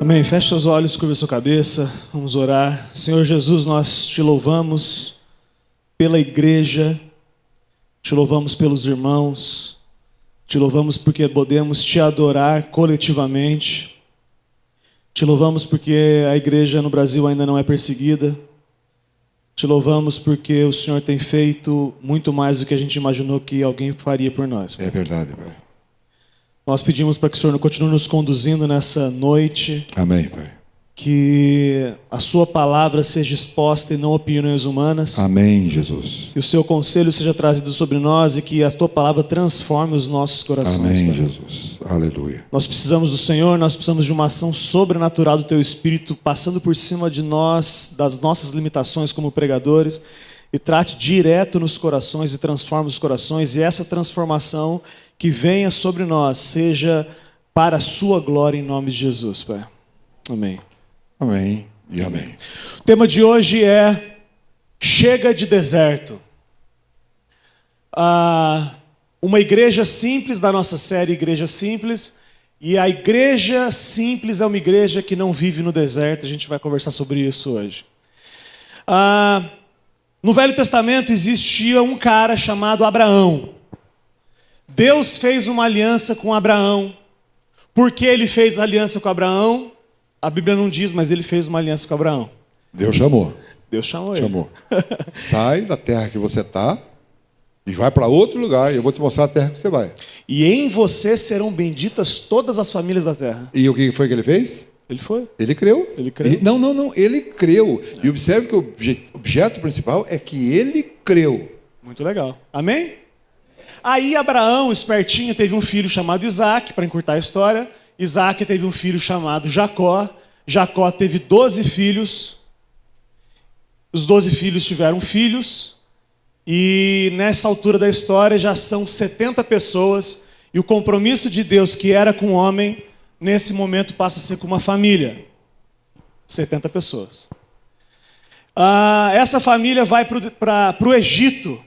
Amém. Feche seus olhos, curva sua cabeça. Vamos orar. Senhor Jesus, nós te louvamos pela igreja, te louvamos pelos irmãos, te louvamos porque podemos te adorar coletivamente. Te louvamos porque a igreja no Brasil ainda não é perseguida. Te louvamos porque o Senhor tem feito muito mais do que a gente imaginou que alguém faria por nós. É verdade, Pai. Nós pedimos para que o Senhor continue nos conduzindo nessa noite. Amém, Pai. Que a sua palavra seja exposta e não opiniões humanas. Amém, Jesus. Que o seu conselho seja trazido sobre nós e que a tua palavra transforme os nossos corações. Amém, Pai. Jesus. Aleluia. Nós precisamos do Senhor, nós precisamos de uma ação sobrenatural do teu Espírito, passando por cima de nós, das nossas limitações como pregadores, e trate direto nos corações e transforme os corações, e essa transformação que venha sobre nós seja para a sua glória em nome de Jesus, Pai. Amém. Amém e amém. O tema de hoje é Chega de Deserto. Uma igreja simples da nossa série Igreja Simples. E a igreja simples é uma igreja que não vive no deserto. A gente vai conversar sobre isso hoje. No Velho Testamento existia um cara chamado Abraão. Deus fez uma aliança com Abraão. Por que ele fez aliança com Abraão? A Bíblia não diz, mas ele fez uma aliança com Abraão. Deus chamou. Deus chamou ele. Chamou. Sai da terra que você está e vai para outro lugar. E eu vou te mostrar a terra que você vai. E em você serão benditas todas as famílias da terra. E o que foi que ele fez? Ele foi. Ele creu. Ele creu. Não. Ele creu. E observe que o objeto principal é que ele creu. Muito legal. Amém? Aí Abraão, espertinho, teve um filho chamado Isaac, para encurtar a história. Isaac teve um filho chamado Jacó. Jacó teve 12 filhos. Os 12 filhos tiveram filhos. E nessa altura da história já são 70 pessoas. E o compromisso de Deus que era com o homem, nesse momento passa a ser com uma família. 70 pessoas. Essa família vai para o Egito.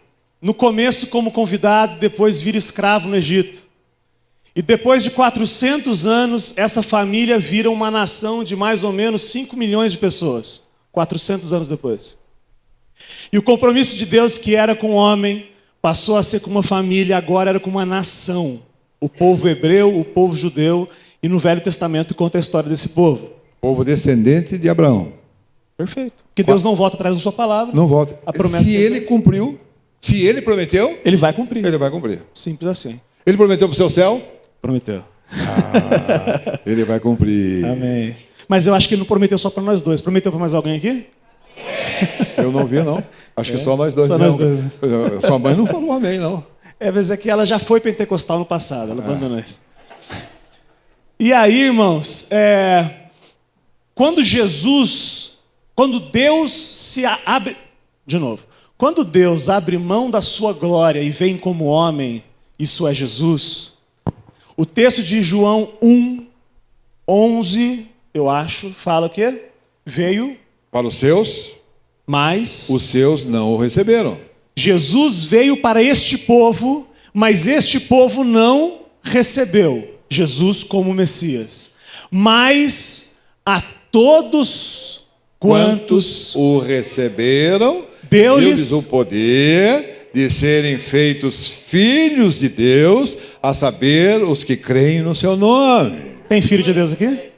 No começo como convidado, depois vira escravo no Egito. E depois de 400 anos, essa família vira uma nação de mais ou menos 5 milhões de pessoas. 400 anos depois. E o compromisso de Deus que era com o homem, passou a ser com uma família, agora era com uma nação. O povo hebreu, o povo judeu, e no Velho Testamento conta a história desse povo. Povo descendente de Abraão. Perfeito. Porque Deus não volta atrás da sua palavra. Não volta. A promessa se ele fez. cumpriu, se ele prometeu, Ele vai cumprir. ele vai cumprir. Simples assim. Ele prometeu para o seu céu? Prometeu. Ele vai cumprir. Amém. Mas eu acho que ele não prometeu só para nós dois. Prometeu para mais alguém aqui? Eu não vi, não. Acho que só nós dois. Só nós dois, né? Sua mãe não falou amém, não. Mas é que ela já foi pentecostal no passado. Ela abandonou isso. E aí, irmãos, quando Deus se abre... De novo. Quando Deus abre mão da sua glória e vem como homem, isso é Jesus. O texto de João 1:11, eu acho, fala o quê? Veio... Para os seus, mas os seus não o receberam. Jesus veio para este povo, mas este povo não recebeu Jesus como Messias. Mas a todos quantos o receberam, deu-lhes o poder de serem feitos filhos de Deus, a saber, os que creem no seu nome. Tem filho de Deus aqui?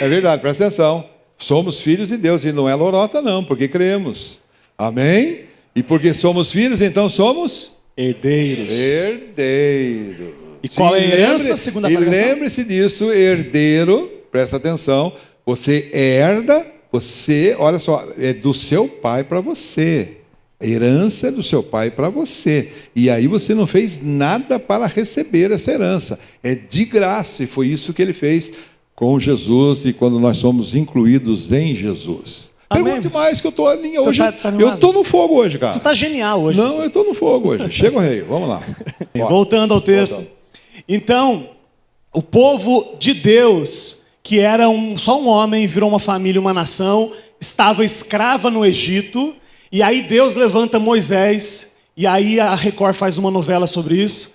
É verdade, presta atenção. Somos filhos de Deus, e não é lorota não, porque cremos. Amém? E porque somos filhos, então somos herdeiros. Herdeiros. E qual é a herança, segundo a pregação? E lembre-se disso, herdeiro, presta atenção, você herda, olha só, é do seu pai para você. A herança é do seu pai para você. E aí você não fez nada para receber essa herança. É de graça, e foi isso que ele fez com Jesus e quando nós somos incluídos em Jesus. Amém. Pergunte mais, que eu estou ali hoje. Tá Eu estou no fogo hoje, cara. Você está genial hoje. Não, eu estou no fogo hoje. Chega o rei, vamos lá. Voltando ao texto. Voltando. Então, o povo de Deus, que era só um homem, virou uma família, uma nação, estava escrava no Egito, e aí Deus levanta Moisés, e aí a Record faz uma novela sobre isso.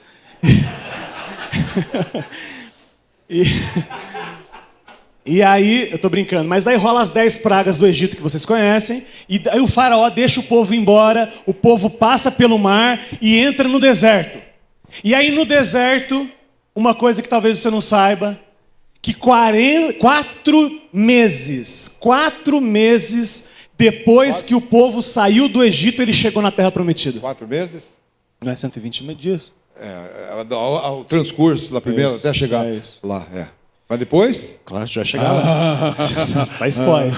E aí, eu tô brincando, mas daí rola as 10 pragas do Egito que vocês conhecem, e daí o faraó deixa o povo embora, o povo passa pelo mar e entra no deserto. E aí no deserto, uma coisa que talvez você não saiba, que 4 meses depois que o povo saiu do Egito, ele chegou na Terra Prometida. 4 meses? Não é 120 dias? O transcurso da primeira até chegar lá, Mas depois? Claro, já vai chegar lá. Tá spoiler.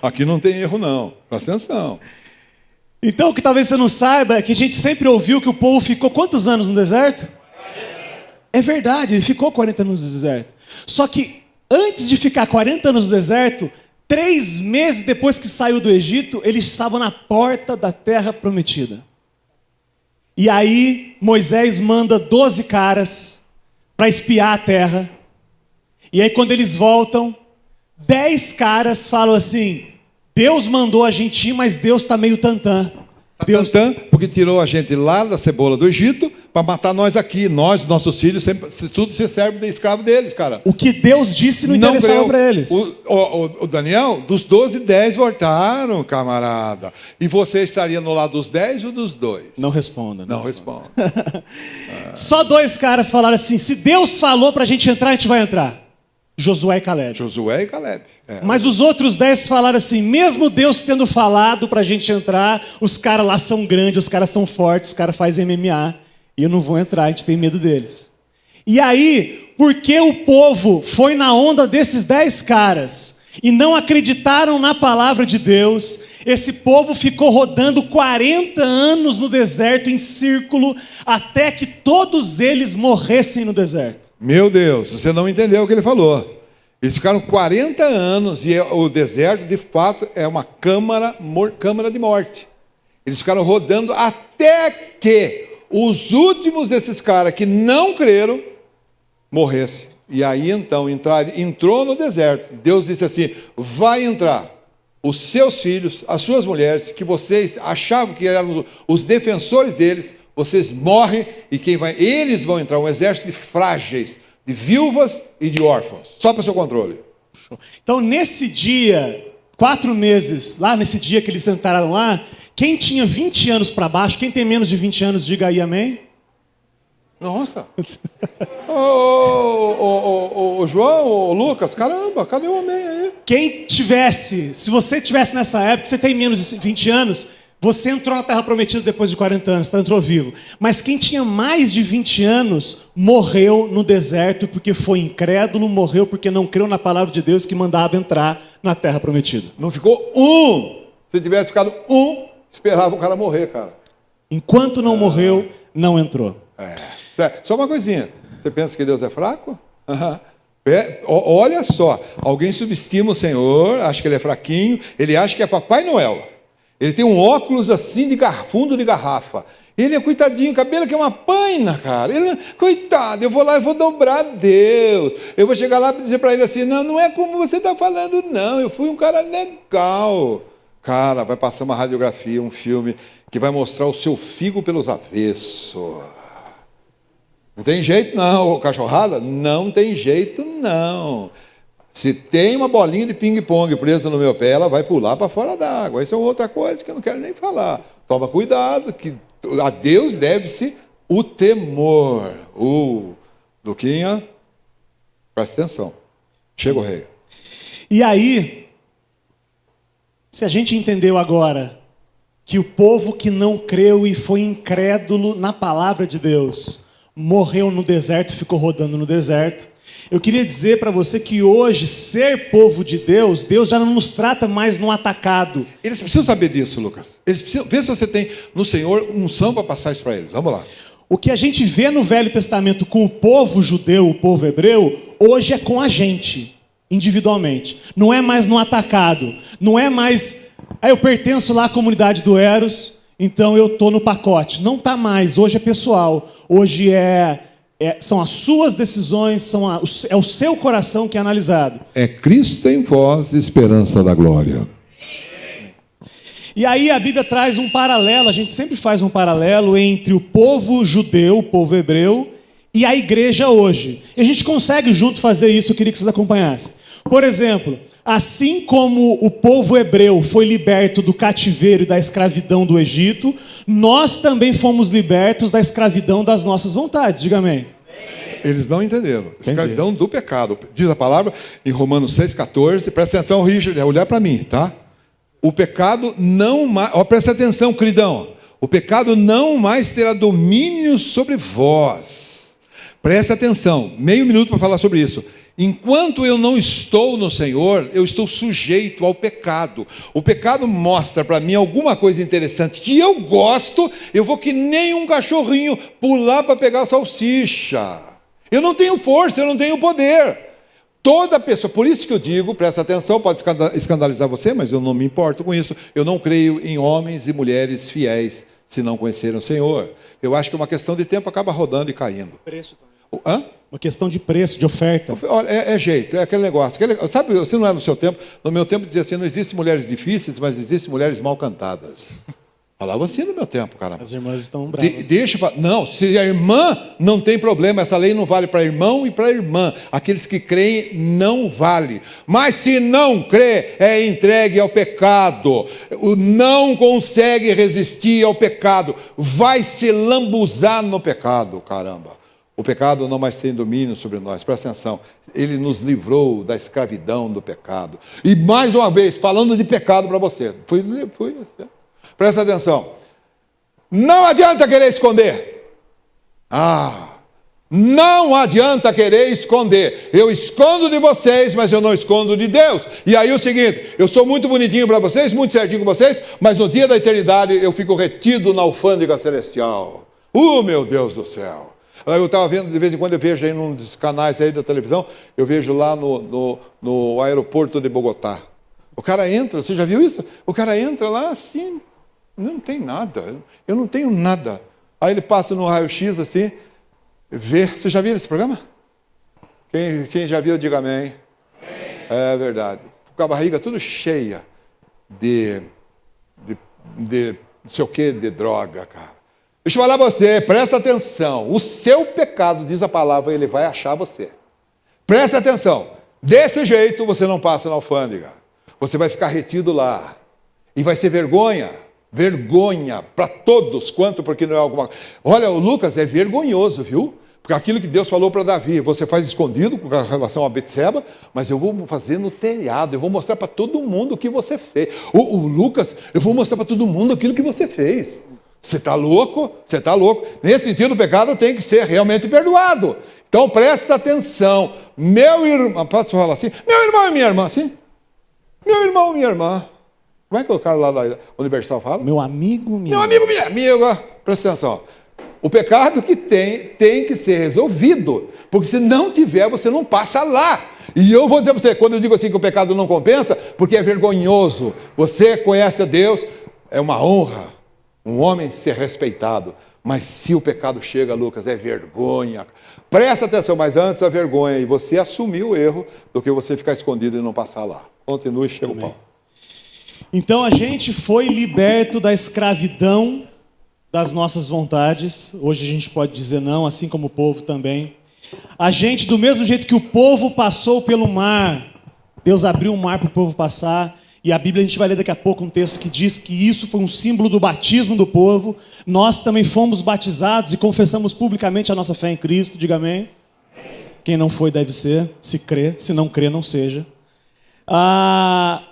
Aqui não tem erro, não. Presta atenção. Então, o que talvez você não saiba é que a gente sempre ouviu que o povo ficou quantos anos no deserto? É verdade, ele ficou 40 anos no deserto. Só que antes de ficar 40 anos no deserto, 3 meses depois que saiu do Egito, eles estavam na porta da Terra Prometida. E aí Moisés manda 12 caras para espiar a terra. E aí quando eles voltam, 10 caras falam assim: Deus mandou a gente ir, mas Deus está meio tantã. Deus porque tirou a gente lá da cebola do Egito para matar nós aqui. Nós, nossos filhos, sempre, tudo se serve de escravo deles, cara. O que Deus disse não interessava para eles. O Daniel, dos 12, 10 voltaram, camarada. E você estaria no lado dos 10 ou dos 2? Não responda. Não responda. Só 2 caras falaram assim: se Deus falou para a gente entrar, a gente vai entrar. Josué e Caleb. Mas os outros 10 falaram assim: mesmo Deus tendo falado para a gente entrar, os caras lá são grandes, os caras são fortes, os caras fazem MMA, e eu não vou entrar, a gente tem medo deles. E aí, porque o povo foi na onda desses 10 caras e não acreditaram na palavra de Deus, esse povo ficou rodando 40 anos no deserto em círculo, até que todos eles morressem no deserto. Meu Deus, você não entendeu o que ele falou. Eles ficaram 40 anos e o deserto, de fato, é uma câmara de morte. Eles ficaram rodando até que os últimos desses caras que não creram morressem. E aí então entrou no deserto. Deus disse assim: vai entrar os seus filhos, as suas mulheres, que vocês achavam que eram os defensores deles, vocês morrem e eles vão entrar, um exército de frágeis, de viúvas e de órfãos, só para o seu controle. Então nesse dia, 4 meses, lá nesse dia que eles entraram lá, quem tinha 20 anos para baixo, quem tem menos de 20 anos, diga aí amém. Nossa. Ô João, ô Lucas, caramba, cadê o amém aí? Quem tivesse, se você tivesse nessa época, você tem menos de 20 anos, você entrou na Terra Prometida depois de 40 anos, tá? Entrou vivo. Mas quem tinha mais de 20 anos, morreu no deserto porque foi incrédulo, morreu porque não creu na palavra de Deus que mandava entrar na Terra Prometida. Não ficou um. Se tivesse ficado um, esperava o cara morrer, cara. Enquanto não morreu, não entrou. Só uma coisinha. Você pensa que Deus é fraco? Olha só. Alguém subestima o Senhor, acha que ele é fraquinho, ele acha que é Papai Noel. Ele tem um óculos assim de fundo de garrafa. Ele é coitadinho, cabelo que é uma paina, cara. Coitado, eu vou lá e vou dobrar Deus. Eu vou chegar lá e dizer para ele assim: não é como você está falando, não. Eu fui um cara legal. Cara, vai passar uma radiografia, um filme que vai mostrar o seu figo pelos avessos. Não tem jeito não, cachorrada? Não tem jeito não. Se tem uma bolinha de ping-pong presa no meu pé, ela vai pular para fora d'água. Isso é outra coisa que eu não quero nem falar. Toma cuidado, que a Deus deve-se o temor. Luquinha, presta atenção. Chega o rei. E aí, se a gente entendeu agora que o povo que não creu e foi incrédulo na palavra de Deus morreu no deserto, ficou rodando no deserto, eu queria dizer para você que hoje, ser povo de Deus, Deus já não nos trata mais no atacado. Eles precisam saber disso, Lucas. Eles precisam ver se você tem no Senhor unção para passar isso para eles. Vamos lá. O que a gente vê no Velho Testamento com o povo judeu, o povo hebreu, hoje é com a gente, individualmente. Não é mais no atacado. Não é mais, eu pertenço lá à comunidade do Eros, então eu estou no pacote. Não está mais. Hoje é pessoal. Hoje são as suas decisões, é o seu coração que é analisado. É Cristo em vós, esperança da glória. E aí a Bíblia traz um paralelo, a gente sempre faz um paralelo entre o povo judeu, o povo hebreu, e a igreja hoje. E a gente consegue junto fazer isso, eu queria que vocês acompanhassem. Por exemplo, assim como o povo hebreu foi liberto do cativeiro e da escravidão do Egito, nós também fomos libertos da escravidão das nossas vontades. Diga amém. Eles não entenderam. Escravidão do pecado. Diz a palavra em Romanos 6,14. Presta atenção, Richard, olhar para mim, tá? O pecado não mais... presta atenção, queridão. O pecado não mais terá domínio sobre vós. Presta atenção. Meio minuto para falar sobre isso. Enquanto eu não estou no Senhor, eu estou sujeito ao pecado. O pecado mostra para mim alguma coisa interessante que eu gosto, eu vou que nem um cachorrinho pular para pegar a salsicha. Eu não tenho força, eu não tenho poder. Toda pessoa, por isso que eu digo, presta atenção, pode escandalizar você, mas eu não me importo com isso. Eu não creio em homens e mulheres fiéis se não conheceram o Senhor. Eu acho que é uma questão de tempo, acaba rodando e caindo. Preço também. Uma questão de preço, de oferta. Olha, é jeito, é aquele negócio. Sabe, se não é no seu tempo, no meu tempo dizia assim, não existem mulheres difíceis, mas existem mulheres mal cantadas. Falava assim no meu tempo, cara. As irmãs estão bravas. Deixa eu falar. Não, se a irmã não tem problema, essa lei não vale para irmão e para irmã. Aqueles que creem não vale. Mas se não crê, é entregue ao pecado. Não consegue resistir ao pecado. Vai se lambuzar no pecado, caramba. O pecado não mais tem domínio sobre nós. Presta atenção. Ele nos livrou da escravidão do pecado. E mais uma vez, falando de pecado para você. Foi assim. Presta atenção. Não adianta querer esconder. Não adianta querer esconder. Eu escondo de vocês, mas eu não escondo de Deus. E aí o seguinte, eu sou muito bonitinho para vocês, muito certinho com vocês, mas no dia da eternidade eu fico retido na alfândega celestial. Meu Deus do céu. Eu estava vendo, de vez em quando eu vejo aí num dos canais aí da televisão, eu vejo lá no aeroporto de Bogotá. O cara entra, você já viu isso? O cara entra lá assim, não tem nada, eu não tenho nada. Aí ele passa no raio-x assim, vê. Você já viu esse programa? Quem já viu, diga amém. É verdade. Com a barriga tudo cheia de não sei o que, de droga, cara. Deixa eu falar para você, presta atenção. O seu pecado, diz a palavra, ele vai achar você. Presta atenção. Desse jeito você não passa na alfândega. Você vai ficar retido lá. E vai ser vergonha. Vergonha para todos. Quanto porque não é alguma coisa. Olha, o Lucas é vergonhoso, viu? Porque aquilo que Deus falou para Davi, você faz escondido com relação a Betseba, mas eu vou fazer no telhado, eu vou mostrar para todo mundo o que você fez. O Lucas, eu vou mostrar para todo mundo aquilo que você fez. Você está louco? Você está louco. Nesse sentido, o pecado tem que ser realmente perdoado. Então, presta atenção. Meu irmão, posso falar assim? Meu irmão e minha irmã, sim? Meu irmão e minha irmã. Como é que o cara lá da Universal fala? Meu amigo, minha amiga. Presta atenção. O pecado que tem que ser resolvido. Porque se não tiver, você não passa lá. E eu vou dizer para você, quando eu digo assim que o pecado não compensa, porque é vergonhoso. Você conhece a Deus, é uma honra. Um homem ser respeitado, mas se o pecado chega, Lucas, é vergonha. Presta atenção, mas antes a vergonha, e você assumir o erro do que você ficar escondido e não passar lá. Continue, chega o pau. Então a gente foi liberto da escravidão das nossas vontades. Hoje a gente pode dizer não, assim como o povo também. A gente, do mesmo jeito que o povo passou pelo mar, Deus abriu o mar para o povo passar. E a Bíblia, a gente vai ler daqui a pouco um texto que diz que isso foi um símbolo do batismo do povo. Nós também fomos batizados e confessamos publicamente a nossa fé em Cristo. Diga amém. Quem não foi deve ser, se crê, se não crê, não seja.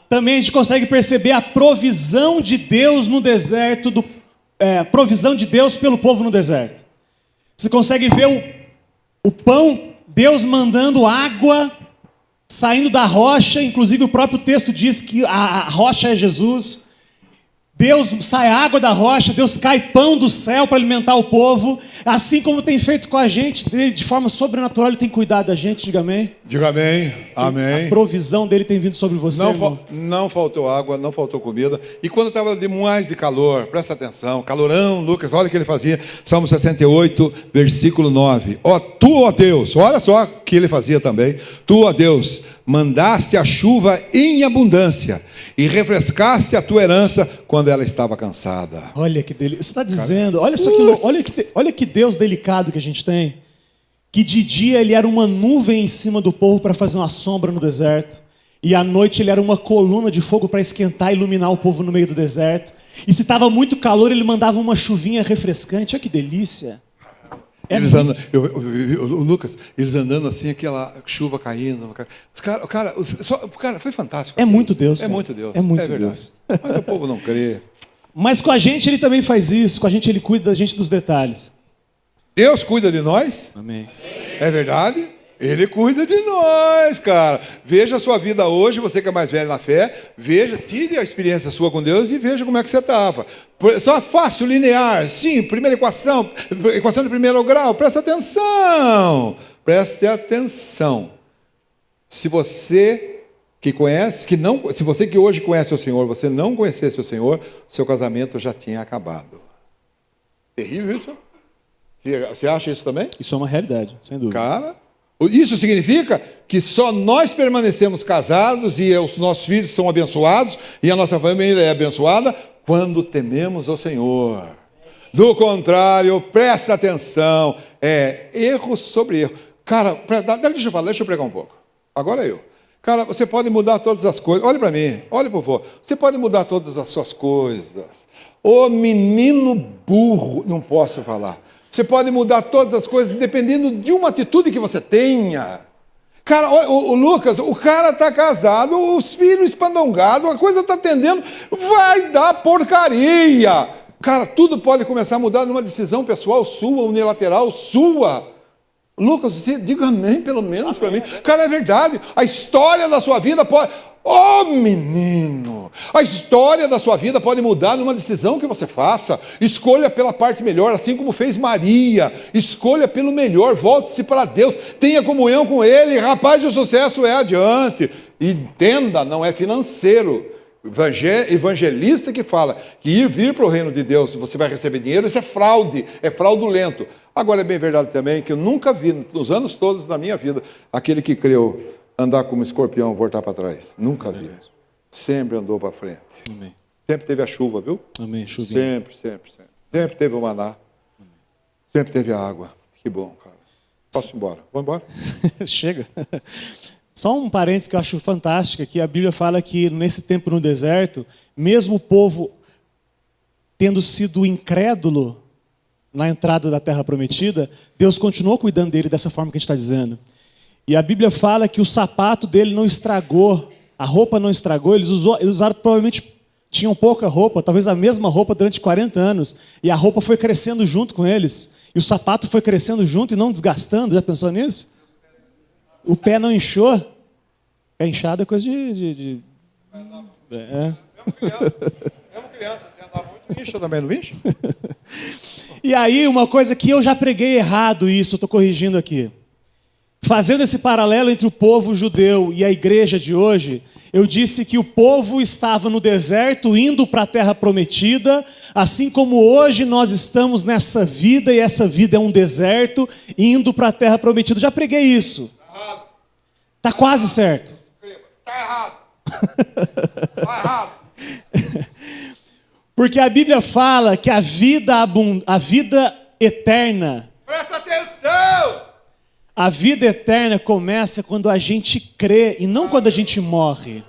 Também a gente consegue perceber a provisão de Deus no deserto, provisão de Deus pelo povo no deserto. Você consegue ver o pão, Deus mandando água saindo da rocha, inclusive o próprio texto diz que a rocha é Jesus. Deus sai água da rocha, Deus cai pão do céu para alimentar o povo, assim como tem feito com a gente, de forma sobrenatural, Ele tem cuidado da gente, diga amém. Diga amém, amém. A provisão dele tem vindo sobre você. Não faltou água, não faltou comida, e quando estava demais de calor, presta atenção, calorão, Lucas, olha o que ele fazia, Salmo 68, versículo 9, Tu, ó Deus, olha só o que ele fazia também, Tu, ó Deus, mandaste a chuva em abundância e refrescaste a tua herança quando ela estava cansada. Olha que delícia. Você está dizendo, olha que Deus delicado que a gente tem. que de dia ele era uma nuvem em cima do povo para fazer uma sombra no deserto, e à noite ele era uma coluna de fogo para esquentar e iluminar o povo no meio do deserto. E se estava muito calor, ele mandava uma chuvinha refrescante. Olha que delícia. Eles andam, o Lucas, eles andando assim, aquela chuva caindo. O cara foi fantástico. É muito Deus. É cara. muito Deus. É muito verdade. Deus. Mas o povo não crê. Mas com a gente ele também faz isso. Com a gente ele cuida da gente dos detalhes. Deus cuida de nós. Amém. É verdade? Ele cuida de nós, cara. Veja a sua vida hoje, você que é mais velho na fé, veja, tire a experiência sua com Deus e veja como é que você estava. Só fácil, linear, sim, primeira equação de primeiro grau, presta atenção. Preste atenção. Se você que conhece, se você que hoje conhece o Senhor, você não conhecesse o Senhor, seu casamento já tinha acabado. Terrível isso? Você acha isso também? Isso é uma realidade, sem dúvida. Cara, isso significa que só nós permanecemos casados e os nossos filhos são abençoados e a nossa família é abençoada quando tememos o Senhor. Do contrário, presta atenção, erro sobre erro. Cara, deixa eu pregar um pouco. Agora eu. Cara, você pode mudar todas as coisas. Olha para mim, olha por favor. Você pode mudar todas as suas coisas. Ô menino burro, não posso falar. Você pode mudar todas as coisas dependendo de uma atitude que você tenha. Cara, o Lucas, o cara está casado, os filhos espandongados, a coisa está tendendo, vai dar porcaria. Cara, tudo pode começar a mudar numa decisão pessoal sua, unilateral sua. Lucas, você diga amém pelo menos para mim. Cara, é verdade, a história da sua vida pode... Oh, menino, a história da sua vida pode mudar numa decisão que você faça. Escolha pela parte melhor, assim como fez Maria. Escolha pelo melhor, volte-se para Deus, tenha comunhão com Ele. Rapaz, o sucesso é adiante. Entenda, não é financeiro. Evangelista que fala que vir para o reino de Deus, você vai receber dinheiro, isso é fraude, é fraudulento. Agora é bem verdade também que eu nunca vi, nos anos todos da minha vida, aquele que creu andar como escorpião, voltar para trás. Nunca vi. Sempre andou para frente. Amém. Sempre teve a chuva, viu? Amém. Chuvinha. Sempre. Sempre teve o maná. Sempre teve a água. Que bom, cara. Posso ir embora? Vamos embora? Chega. Só um parênteses que eu acho fantástico aqui. A Bíblia fala que nesse tempo no deserto, mesmo o povo tendo sido incrédulo na entrada da terra prometida, Deus continuou cuidando dele dessa forma que a gente está dizendo. E a Bíblia fala que o sapato dele não estragou, a roupa não estragou, eles usaram, provavelmente tinham pouca roupa, talvez a mesma roupa durante 40 anos, e a roupa foi crescendo junto com eles, e o sapato foi crescendo junto e não desgastando. Já pensou nisso? O pé não inchou. Pé inchado é coisa de... É. Mesmo criança, você andava muito incha também, não incha? E aí, uma coisa que eu já preguei errado isso, eu estou corrigindo aqui. Fazendo esse paralelo entre o povo judeu e a igreja de hoje, eu disse que o povo estava no deserto indo para a terra prometida, assim como hoje nós estamos nessa vida, e essa vida é um deserto, indo para a terra prometida. Já preguei isso. Está quase certo. Está errado. Está errado. Porque a Bíblia fala que a vida eterna... Presta atenção! A vida eterna começa quando a gente crê e não quando a gente morre.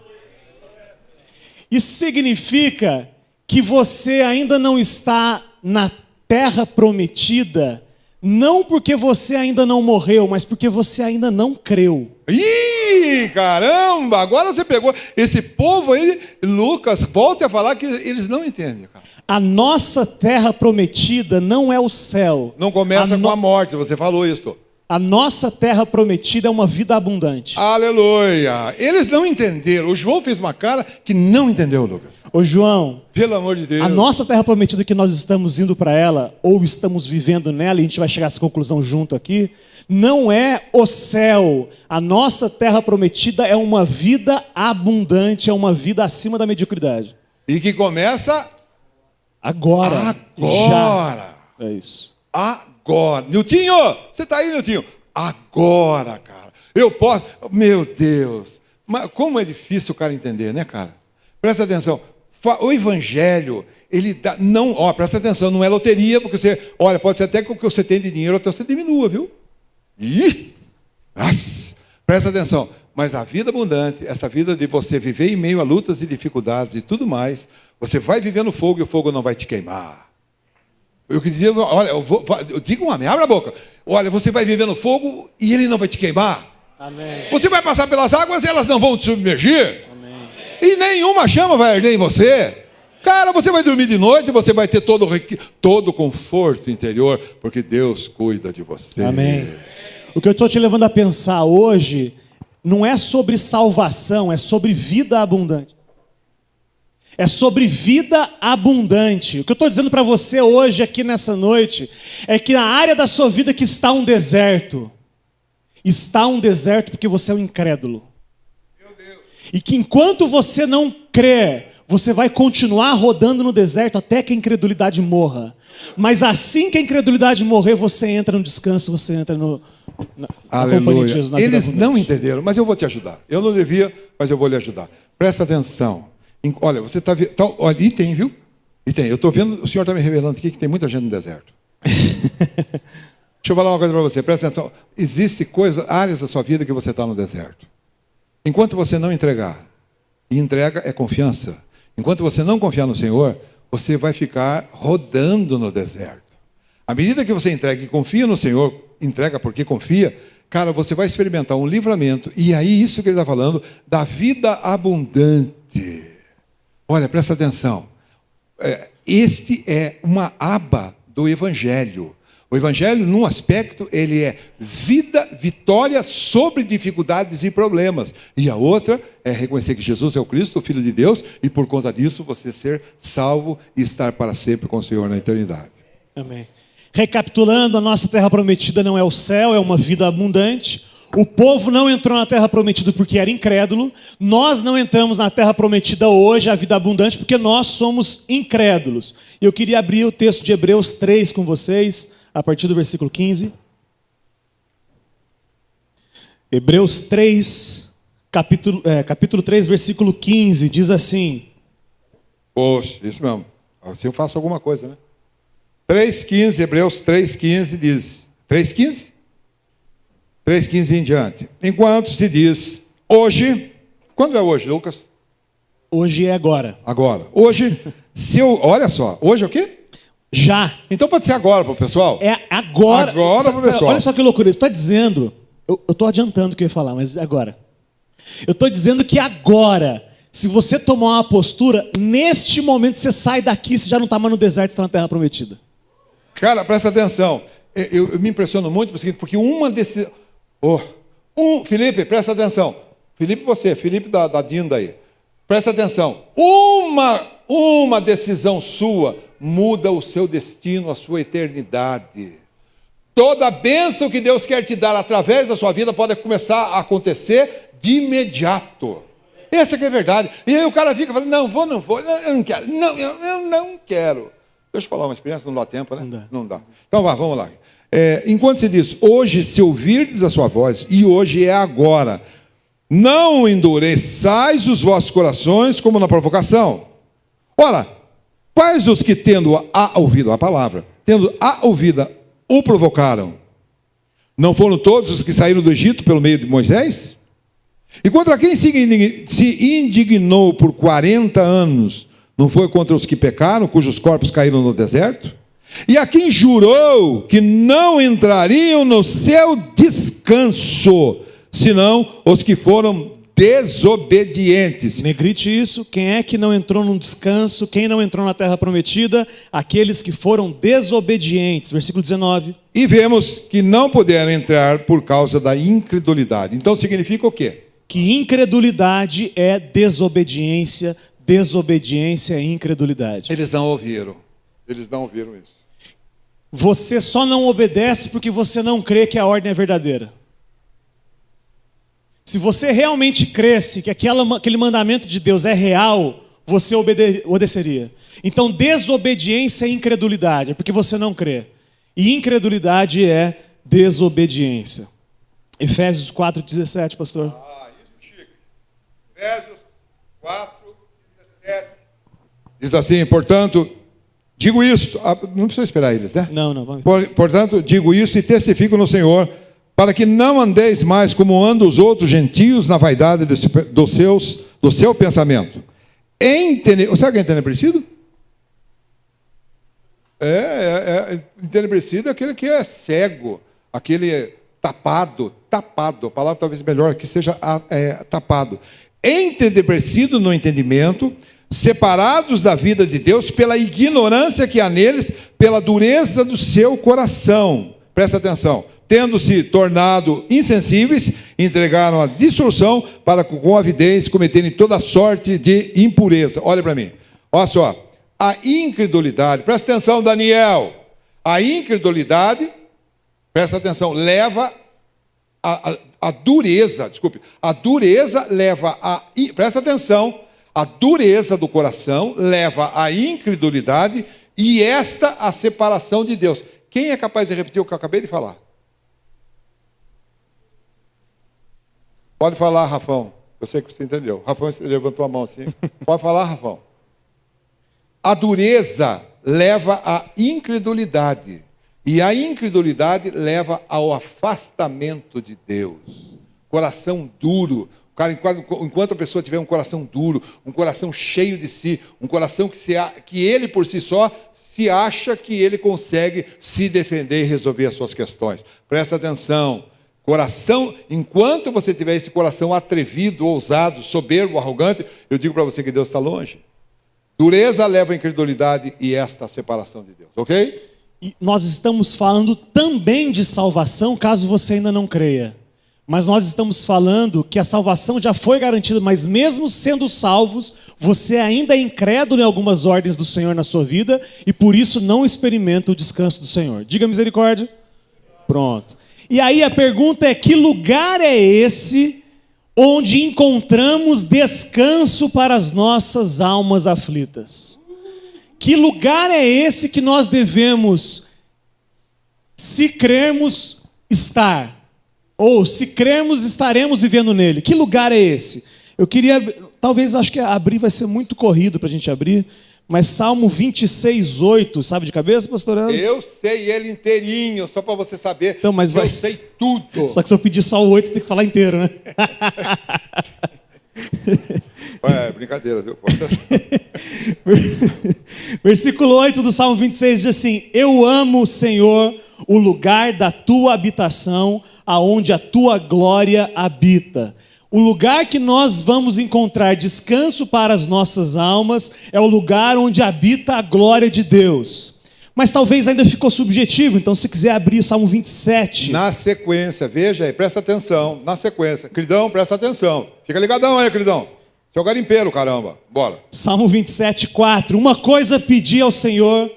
Isso significa que você ainda não está na terra prometida, não porque você ainda não morreu, mas porque você ainda não creu. Ih, caramba, agora você pegou. Esse povo aí, Lucas, volte a falar que eles não entendem, cara. A nossa terra prometida não é o céu. Não começa com a morte, você falou isso. A nossa terra prometida é uma vida abundante. Aleluia! Eles não entenderam. O João fez uma cara que não entendeu, Lucas. Ô João, pelo amor de Deus. A nossa terra prometida que nós estamos indo para ela, ou estamos vivendo nela, e a gente vai chegar a essa conclusão junto aqui, não é o céu. A nossa terra prometida é uma vida abundante, é uma vida acima da mediocridade. E que começa... Agora. Já. É isso. Agora. Niltinho, você está aí, Niltinho? Agora, cara. Eu posso... Meu Deus. Mas como é difícil o cara entender, né, cara? Presta atenção. O evangelho, ele dá... Não, presta atenção, não é loteria, porque você... Olha, pode ser até que o que você tem de dinheiro até você diminua, viu? Ih! Nossa, presta atenção. Mas a vida abundante, essa vida de você viver em meio a lutas e dificuldades e tudo mais, você vai viver no fogo e o fogo não vai te queimar. Eu queria dizer, olha, eu digo um amém, abre a boca. Olha, você vai viver no fogo e ele não vai te queimar. Amém. Você vai passar pelas águas e elas não vão te submergir. Amém. E nenhuma chama vai arder em você. Cara, você vai dormir de noite e você vai ter todo o conforto interior, porque Deus cuida de você. Amém. O que eu estou te levando a pensar hoje não é sobre salvação, é sobre vida abundante. É sobre vida abundante. O que eu estou dizendo para você hoje, aqui nessa noite, é que na área da sua vida que está um deserto, está um deserto porque você é um incrédulo. E que enquanto você não crer, você vai continuar rodando no deserto até que a incredulidade morra. Mas assim que a incredulidade morrer, você entra no descanso, você entra na companhia de Jesus, na vida Eles abundante. não entenderam, mas eu vou te ajudar. Eu não devia, mas eu vou lhe ajudar. Presta atenção. Olha, você está vendo. Olha, e tem, viu? E tem. Eu estou vendo, o senhor está me revelando aqui que tem muita gente no deserto. Deixa eu falar uma coisa para você, presta atenção. Existem áreas da sua vida que você está no deserto. Enquanto você não entregar, e entrega é confiança. Enquanto você não confiar no Senhor, você vai ficar rodando no deserto. À medida que você entrega e confia no Senhor, entrega porque confia, cara, você vai experimentar um livramento. E aí, isso que ele está falando, da vida abundante. Olha, presta atenção. Este é uma aba do Evangelho. O Evangelho, num aspecto, ele é vida, vitória sobre dificuldades e problemas. E a outra é reconhecer que Jesus é o Cristo, o Filho de Deus, e por conta disso você ser salvo e estar para sempre com o Senhor na eternidade. Amém. Recapitulando, a nossa terra prometida não é o céu, é uma vida abundante. O povo não entrou na terra prometida porque era incrédulo. Nós não entramos na terra prometida hoje, a vida abundante, porque nós somos incrédulos. E eu queria abrir o texto de Hebreus 3 com vocês, a partir do versículo 15. Hebreus 3, capítulo 3, versículo 15, diz assim. Poxa, isso mesmo. Assim eu faço alguma coisa, né? 3,15, Hebreus 3,15 diz. 3,15? 3,15 em diante. Enquanto se diz hoje. Quando é hoje, Lucas? Hoje é agora. Agora. Hoje, olha só. Hoje é o quê? Já. Então pode ser agora para o pessoal? É agora. Agora para o pessoal. Olha só que loucura. Tu está dizendo. Eu estou adiantando o que eu ia falar, mas agora. Eu estou dizendo que agora, se você tomar uma postura, neste momento você sai daqui, você já não está mais no deserto, você está na terra prometida. Cara, presta atenção. Eu me impressiono muito porque uma desses. Felipe, presta atenção. Felipe da Dinda aí. Presta atenção. Uma decisão sua muda o seu destino, a sua eternidade. Toda a bênção que Deus quer te dar através da sua vida pode começar a acontecer de imediato. Essa que é a verdade. E aí o cara fica falando, não vou, eu não quero. Não, eu não quero. Deixa eu falar uma experiência, não dá tempo, né? Não dá. Então vamos lá. Enquanto se diz, hoje se ouvirdes a sua voz, e hoje é agora, não endureçais os vossos corações como na provocação. Ora, quais os que tendo ouvido a palavra, tendo ouvida, o provocaram? Não foram todos os que saíram do Egito pelo meio de Moisés? E contra quem se indignou por 40 anos, não foi contra os que pecaram, cujos corpos caíram no deserto? E a quem jurou que não entrariam no seu descanso, senão os que foram desobedientes. Negrite isso, quem é que não entrou num descanso, quem não entrou na terra prometida? Aqueles que foram desobedientes. Versículo 19. E vemos que não puderam entrar por causa da incredulidade. Então significa o quê? Que incredulidade é desobediência, desobediência é incredulidade. Eles não ouviram isso. Você só não obedece porque você não crê que a ordem é verdadeira. Se você realmente cresce que aquele mandamento de Deus é real, você obedeceria. Então, desobediência é incredulidade, é porque você não crê. E incredulidade é desobediência. Efésios 4,17, pastor. Isso, Chico. Efésios 4,17. Diz assim, portanto, digo isto. Não precisa esperar eles, né? Não, vamos. Portanto, digo isto e testifico no Senhor, para que não andeis mais como andam os outros gentios na vaidade do seu pensamento. Sabe o que é entenebrecido? Entenebrecido é aquele que é cego, aquele tapado, a palavra talvez melhor que seja tapado. Entenebrecido no entendimento, separados da vida de Deus pela ignorância que há neles, pela dureza do seu coração. Presta atenção. Tendo-se tornado insensíveis, entregaram a dissolução para com avidez cometerem toda sorte de impureza. Olha para mim. Olha só. A incredulidade, presta atenção, Daniel. A incredulidade, presta atenção, leva a dureza, a dureza leva presta atenção, a dureza do coração leva à incredulidade e esta a separação de Deus. Quem é capaz de repetir o que eu acabei de falar? Pode falar, Rafão. Eu sei que você entendeu. Rafão levantou a mão assim. Pode falar, Rafão. A dureza leva à incredulidade. E a incredulidade leva ao afastamento de Deus. Coração duro. Enquanto a pessoa tiver um coração duro, um coração cheio de si, um coração que ele por si só se acha que ele consegue se defender e resolver as suas questões. Presta atenção. Coração, enquanto você tiver esse coração atrevido, ousado, soberbo, arrogante, eu digo para você que Deus está longe. Dureza leva à incredulidade e esta a separação de Deus, ok? E nós estamos falando também de salvação, caso você ainda não creia. Mas nós estamos falando que a salvação já foi garantida, mas mesmo sendo salvos, você ainda é incrédulo em algumas ordens do Senhor na sua vida e por isso não experimenta o descanso do Senhor. Diga misericórdia. Pronto. E aí a pergunta é: que lugar é esse onde encontramos descanso para as nossas almas aflitas? Que lugar é esse que nós devemos, se crermos, estar? Ou se crermos, estaremos vivendo nele? Que lugar é esse? Eu queria, talvez, acho que abrir vai ser muito corrido para a gente abrir, mas Salmo 26:8, sabe de cabeça, pastor Leandro? Eu sei ele inteirinho, só para você saber. Então, mas eu sei tudo. Só que se eu pedir só o 8, você tem que falar inteiro, né? Brincadeira, viu? Versículo 8 do Salmo 26 diz assim: eu amo, Senhor, o lugar da tua habitação, aonde a tua glória habita. O lugar que nós vamos encontrar descanso para as nossas almas é o lugar onde habita a glória de Deus. Mas talvez ainda ficou subjetivo, então se quiser abrir o Salmo 27. Na sequência, veja aí, presta atenção, na sequência. Queridão, presta atenção. Fica ligadão aí, queridão. Seu garimpeiro, caramba. Bora. Salmo 27:4. Uma coisa pedi ao Senhor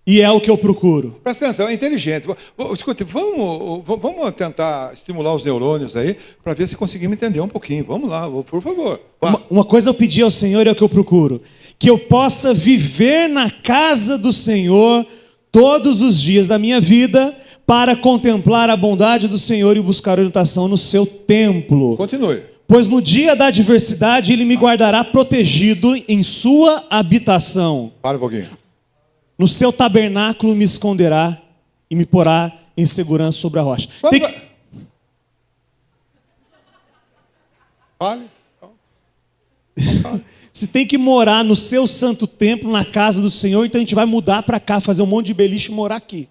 e é o que eu procuro. Presta atenção, é inteligente. Escute, vamos tentar estimular os neurônios aí, para ver se conseguimos entender um pouquinho. Vamos lá, por favor. Uma coisa eu pedi ao Senhor e é o que eu procuro: que eu possa viver na casa do Senhor todos os dias da minha vida, para contemplar a bondade do Senhor e buscar orientação no seu templo. Continue. Pois no dia da adversidade Ele me guardará protegido em sua habitação. Para um pouquinho. No seu tabernáculo me esconderá e me porá em segurança sobre a rocha. Fale. Se tem que morar no seu santo templo, na casa do Senhor, então a gente vai mudar para cá, fazer um monte de beliche e morar aqui.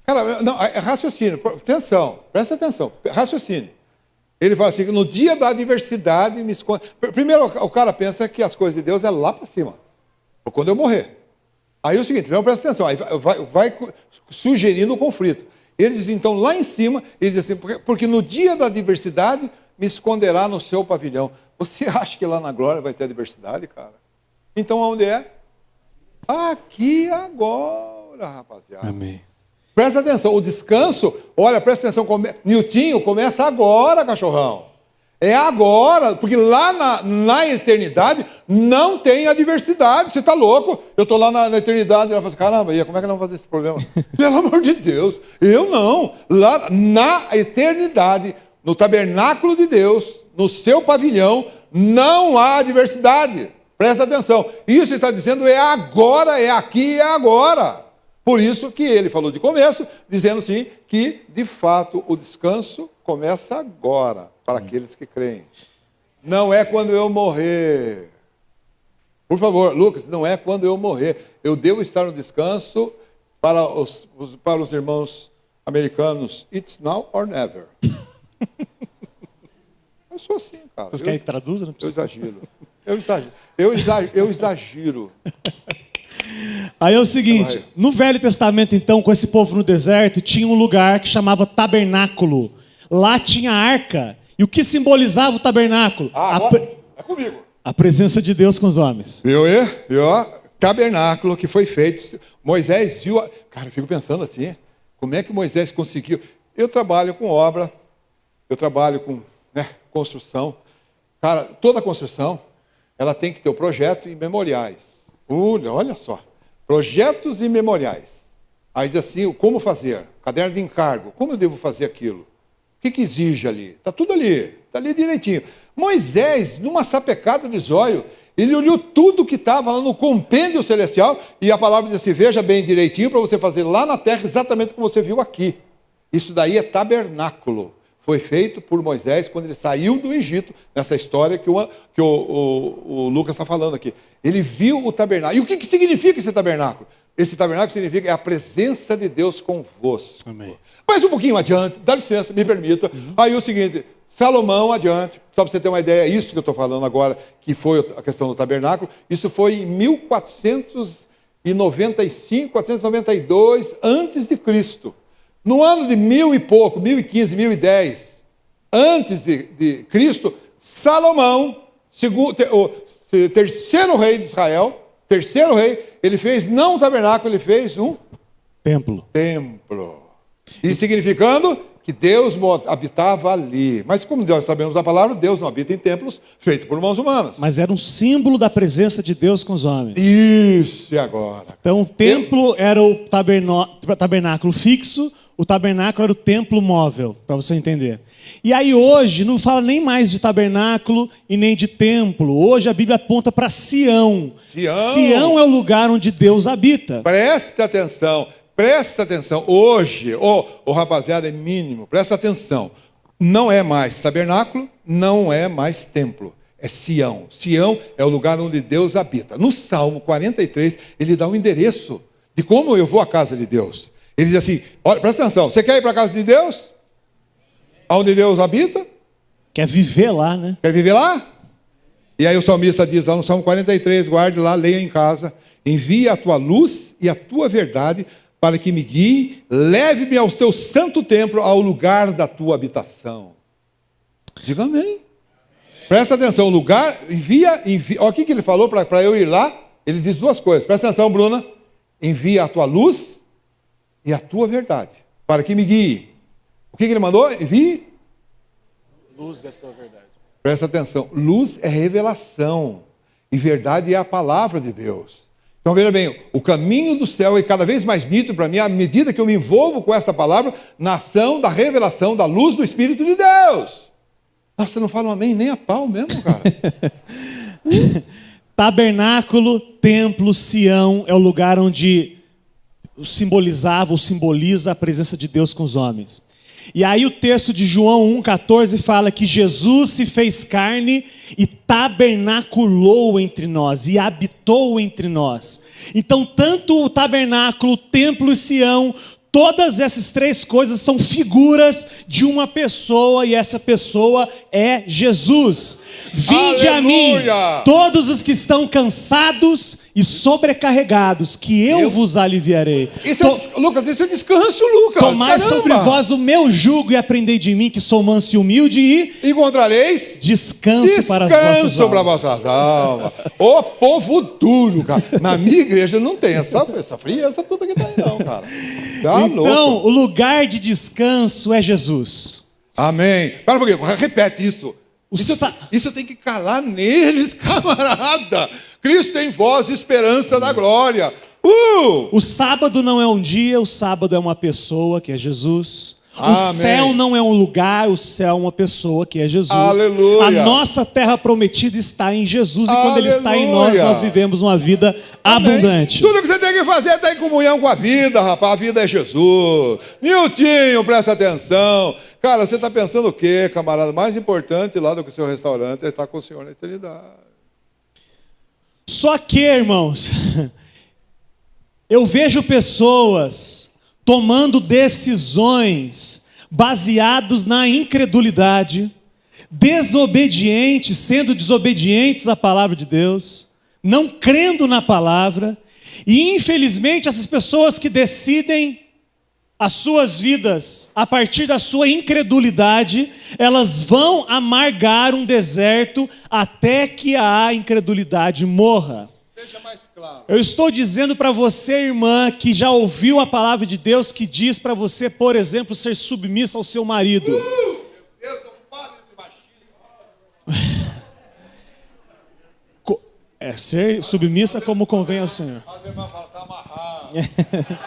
Cara, não, é raciocínio. Atenção, presta atenção. Raciocínio. Ele fala assim: no dia da adversidade me esconde. Primeiro, o cara pensa que as coisas de Deus é lá para cima. Quando eu morrer. Aí é o seguinte, não presta atenção, aí vai sugerindo o conflito. Ele diz, então, lá em cima, ele diz assim: porque no dia da adversidade me esconderá no seu pavilhão. Você acha que lá na glória vai ter adversidade, cara? Então, onde é? Aqui agora, rapaziada. Amém. Presta atenção, o descanso, olha, presta atenção, Niltinho, começa agora, cachorrão. É agora, porque lá na eternidade não tem adversidade. Você está louco? Eu estou lá na eternidade e ela fala assim: caramba, e como é que nós vamos fazer esse problema? Pelo amor de Deus, eu não. Lá na eternidade, no tabernáculo de Deus, no seu pavilhão, não há adversidade. Presta atenção. Isso está dizendo é agora, é aqui, é agora. Por isso que ele falou de começo, dizendo assim, que de fato o descanso começa agora, para aqueles que creem. Não é quando eu morrer. Por favor, Lucas, não é quando eu morrer. Eu devo estar no descanso para os irmãos americanos. It's now or never. Eu sou assim, cara. Vocês querem que traduza? Eu exagero. Aí é o seguinte, no Velho Testamento, então, com esse povo no deserto, tinha um lugar que chamava tabernáculo. Lá tinha a arca. E o que simbolizava o tabernáculo? É comigo. A presença de Deus com os homens. Viu? Tabernáculo que foi feito. Moisés viu. Cara, eu fico pensando assim, como é que Moisés conseguiu? Eu trabalho com obra, eu trabalho com construção. Cara, toda construção, ela tem que ter o projeto e memoriais. Olha só. Projetos e memoriais. Aí diz assim, como fazer? Caderno de encargo. Como eu devo fazer aquilo? O que exige ali? Está tudo ali. Está ali direitinho. Moisés, numa sapecada de zóio, ele olhou tudo que estava lá no compêndio celestial e a palavra diz assim, veja bem direitinho para você fazer lá na terra exatamente como você viu aqui. Isso daí é tabernáculo. Foi feito por Moisés quando ele saiu do Egito, nessa história que o Lucas está falando aqui. Ele viu o tabernáculo. E o que significa esse tabernáculo? Esse tabernáculo significa a presença de Deus convosco. Amém. Mas um pouquinho adiante, dá licença, me permita. Aí o seguinte, Salomão adiante, só para você ter uma ideia, isso que eu estou falando agora, que foi a questão do tabernáculo, isso foi em 1495, 492 antes de Cristo. No ano de 1000 e pouco, 1015, 1010, antes de Cristo, Salomão, o terceiro rei de Israel, ele fez não um tabernáculo, ele fez um templo. E significando que Deus habitava ali. Mas como nós sabemos a palavra, Deus não habita em templos feitos por mãos humanas. Mas era um símbolo da presença de Deus com os homens. Isso, e agora? Então o templo era o tabernáculo fixo, o tabernáculo era o templo móvel, para você entender. E aí hoje não fala nem mais de tabernáculo e nem de templo. Hoje a Bíblia aponta para Sião. Sião é o lugar onde Deus habita. Presta atenção. Hoje, rapaziada, é mínimo. Presta atenção. Não é mais tabernáculo, não é mais templo. É Sião. Sião é o lugar onde Deus habita. No Salmo 43, ele dá um endereço de como eu vou à casa de Deus. Ele diz assim, olha, presta atenção, você quer ir para a casa de Deus? Onde Deus habita? Quer viver lá, né? Quer viver lá? E aí o salmista diz lá no Salmo 43, guarde lá, leia em casa, envia a tua luz e a tua verdade para que me guie, leve-me ao teu santo templo, ao lugar da tua habitação. Diga amém. Presta atenção, envia, olha o que ele falou para eu ir lá, ele diz duas coisas, presta atenção, Bruna, envia a tua luz e a tua verdade, para que me guie. O que ele mandou? Envie? Luz é a tua verdade. Presta atenção, luz é revelação, e verdade é a palavra de Deus. Então veja bem, o caminho do céu é cada vez mais nítido para mim, à medida que eu me envolvo com essa palavra, na ação da revelação da luz do Espírito de Deus. Nossa, não fala um amém nem a pau mesmo, cara. Tabernáculo, templo, Sião é o lugar onde simbolizava ou simboliza a presença de Deus com os homens. E aí o texto de João 1,14 fala que Jesus se fez carne e tabernaculou entre nós, e habitou entre nós. Então tanto o tabernáculo, o templo e Sião, todas essas três coisas são figuras de uma pessoa, e essa pessoa é Jesus. Vinde a mim, todos os que estão cansados e sobrecarregados, que eu vos aliviarei. Lucas, isso é descanso, Lucas. Tomai sobre vós o meu jugo e aprendei de mim, que sou manso e humilde, e encontrareis descanso para as vossas almas. Ô povo duro, cara. Na minha igreja não tem essa frieza toda que tá aí não, cara. Então, o lugar de descanso é Jesus. Amém. Para um pouquinho, repete isso. Isso tem que calar neles, camarada. Cristo em vós, esperança da glória. O sábado não é um dia, o sábado é uma pessoa, que é Jesus. O céu não é um lugar, o céu é uma pessoa que é Jesus. Aleluia. A nossa terra prometida está em Jesus. E quando Ele está em nós, nós vivemos uma vida abundante. Tudo que você tem que fazer é estar em comunhão com a vida, rapaz. A vida é Jesus. Niltinho, presta atenção. Cara, você está pensando o quê, camarada? Mais importante lá do que o seu restaurante é estar com o Senhor na eternidade. Só que, irmãos, eu vejo pessoas tomando decisões baseadas na incredulidade, desobedientes, sendo desobedientes à palavra de Deus, não crendo na palavra, e infelizmente essas pessoas que decidem as suas vidas a partir da sua incredulidade, elas vão amargar um deserto até que a incredulidade morra. Seja mais claro. Eu estou dizendo para você, irmã, que já ouviu a palavra de Deus que diz para você, por exemplo, ser submissa ao seu marido. Meu Deus, não fale desse machismo. Ser submissa como convém ao Senhor. As irmãs falam, está amarrado.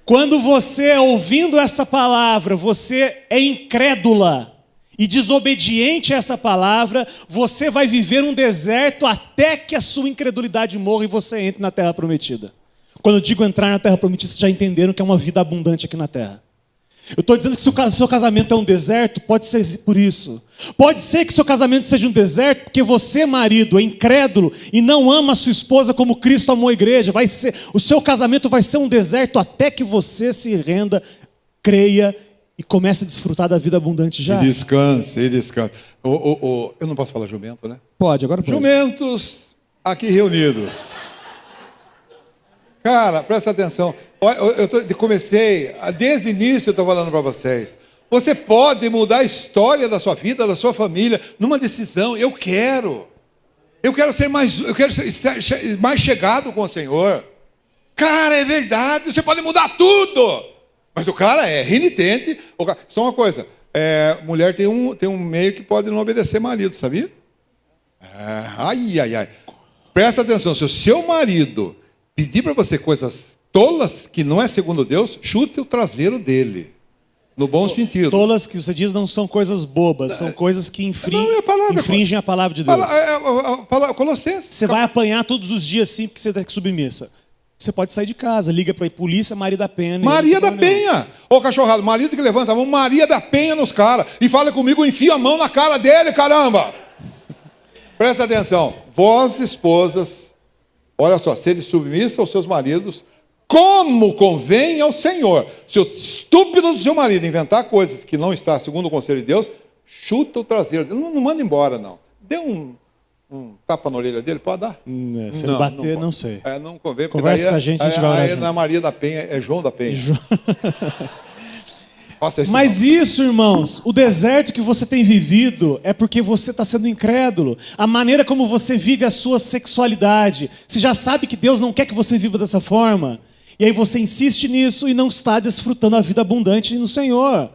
Quando você, ouvindo essa palavra, você é incrédula e desobediente a essa palavra, você vai viver um deserto até que a sua incredulidade morra e você entre na terra prometida. Quando eu digo entrar na terra prometida, vocês já entenderam que é uma vida abundante aqui na terra. Eu estou dizendo que se o seu casamento é um deserto, pode ser por isso. Pode ser que seu casamento seja um deserto porque você, marido, é incrédulo e não ama a sua esposa como Cristo amou a igreja. O seu casamento vai ser um deserto até que você se renda, creia e comece a desfrutar da vida abundante já. E descanse, e descanse. Eu não posso falar jumento, né? Pode, agora pode. Jumentos aqui reunidos. Cara, presta atenção. Comecei, desde o início eu estou falando para vocês. Você pode mudar a história da sua vida, da sua família, numa decisão. Eu quero ser mais chegado com o Senhor. Cara, é verdade, você pode mudar tudo. Mas o cara é renitente. Só uma coisa, mulher tem um meio que pode não obedecer marido, sabia? Ai. Presta atenção, se o seu marido pedir para você coisas tolas, que não é segundo Deus, chute o traseiro dele. No bom sentido. Tolas que você diz não são coisas bobas, são coisas que infringem a palavra de Deus. Colossenses. Você vai apanhar todos os dias sim, porque você está submissa. Você pode sair de casa, liga para a polícia, Maria da Penha. Maria da Penha. Ô cachorrado, marido que levanta a mão, Maria da Penha nos caras. E fala comigo, enfia a mão na cara dele, caramba. Presta atenção. Vós, esposas, olha só, serem submissas aos seus maridos, como convém ao Senhor. Se o estúpido do seu marido inventar coisas que não está segundo o conselho de Deus, chuta o traseiro dele. Não manda embora, não. Dê um tapa na orelha dele, pode dar? Se ele bater, não sei. Não convém. Conversa com a gente vai orar junto. Não é Maria da Penha, é João da Penha. Mas isso, irmãos, o deserto que você tem vivido é porque você está sendo incrédulo. A maneira como você vive a sua sexualidade. Você já sabe que Deus não quer que você viva dessa forma. E aí você insiste nisso e não está desfrutando a vida abundante no Senhor.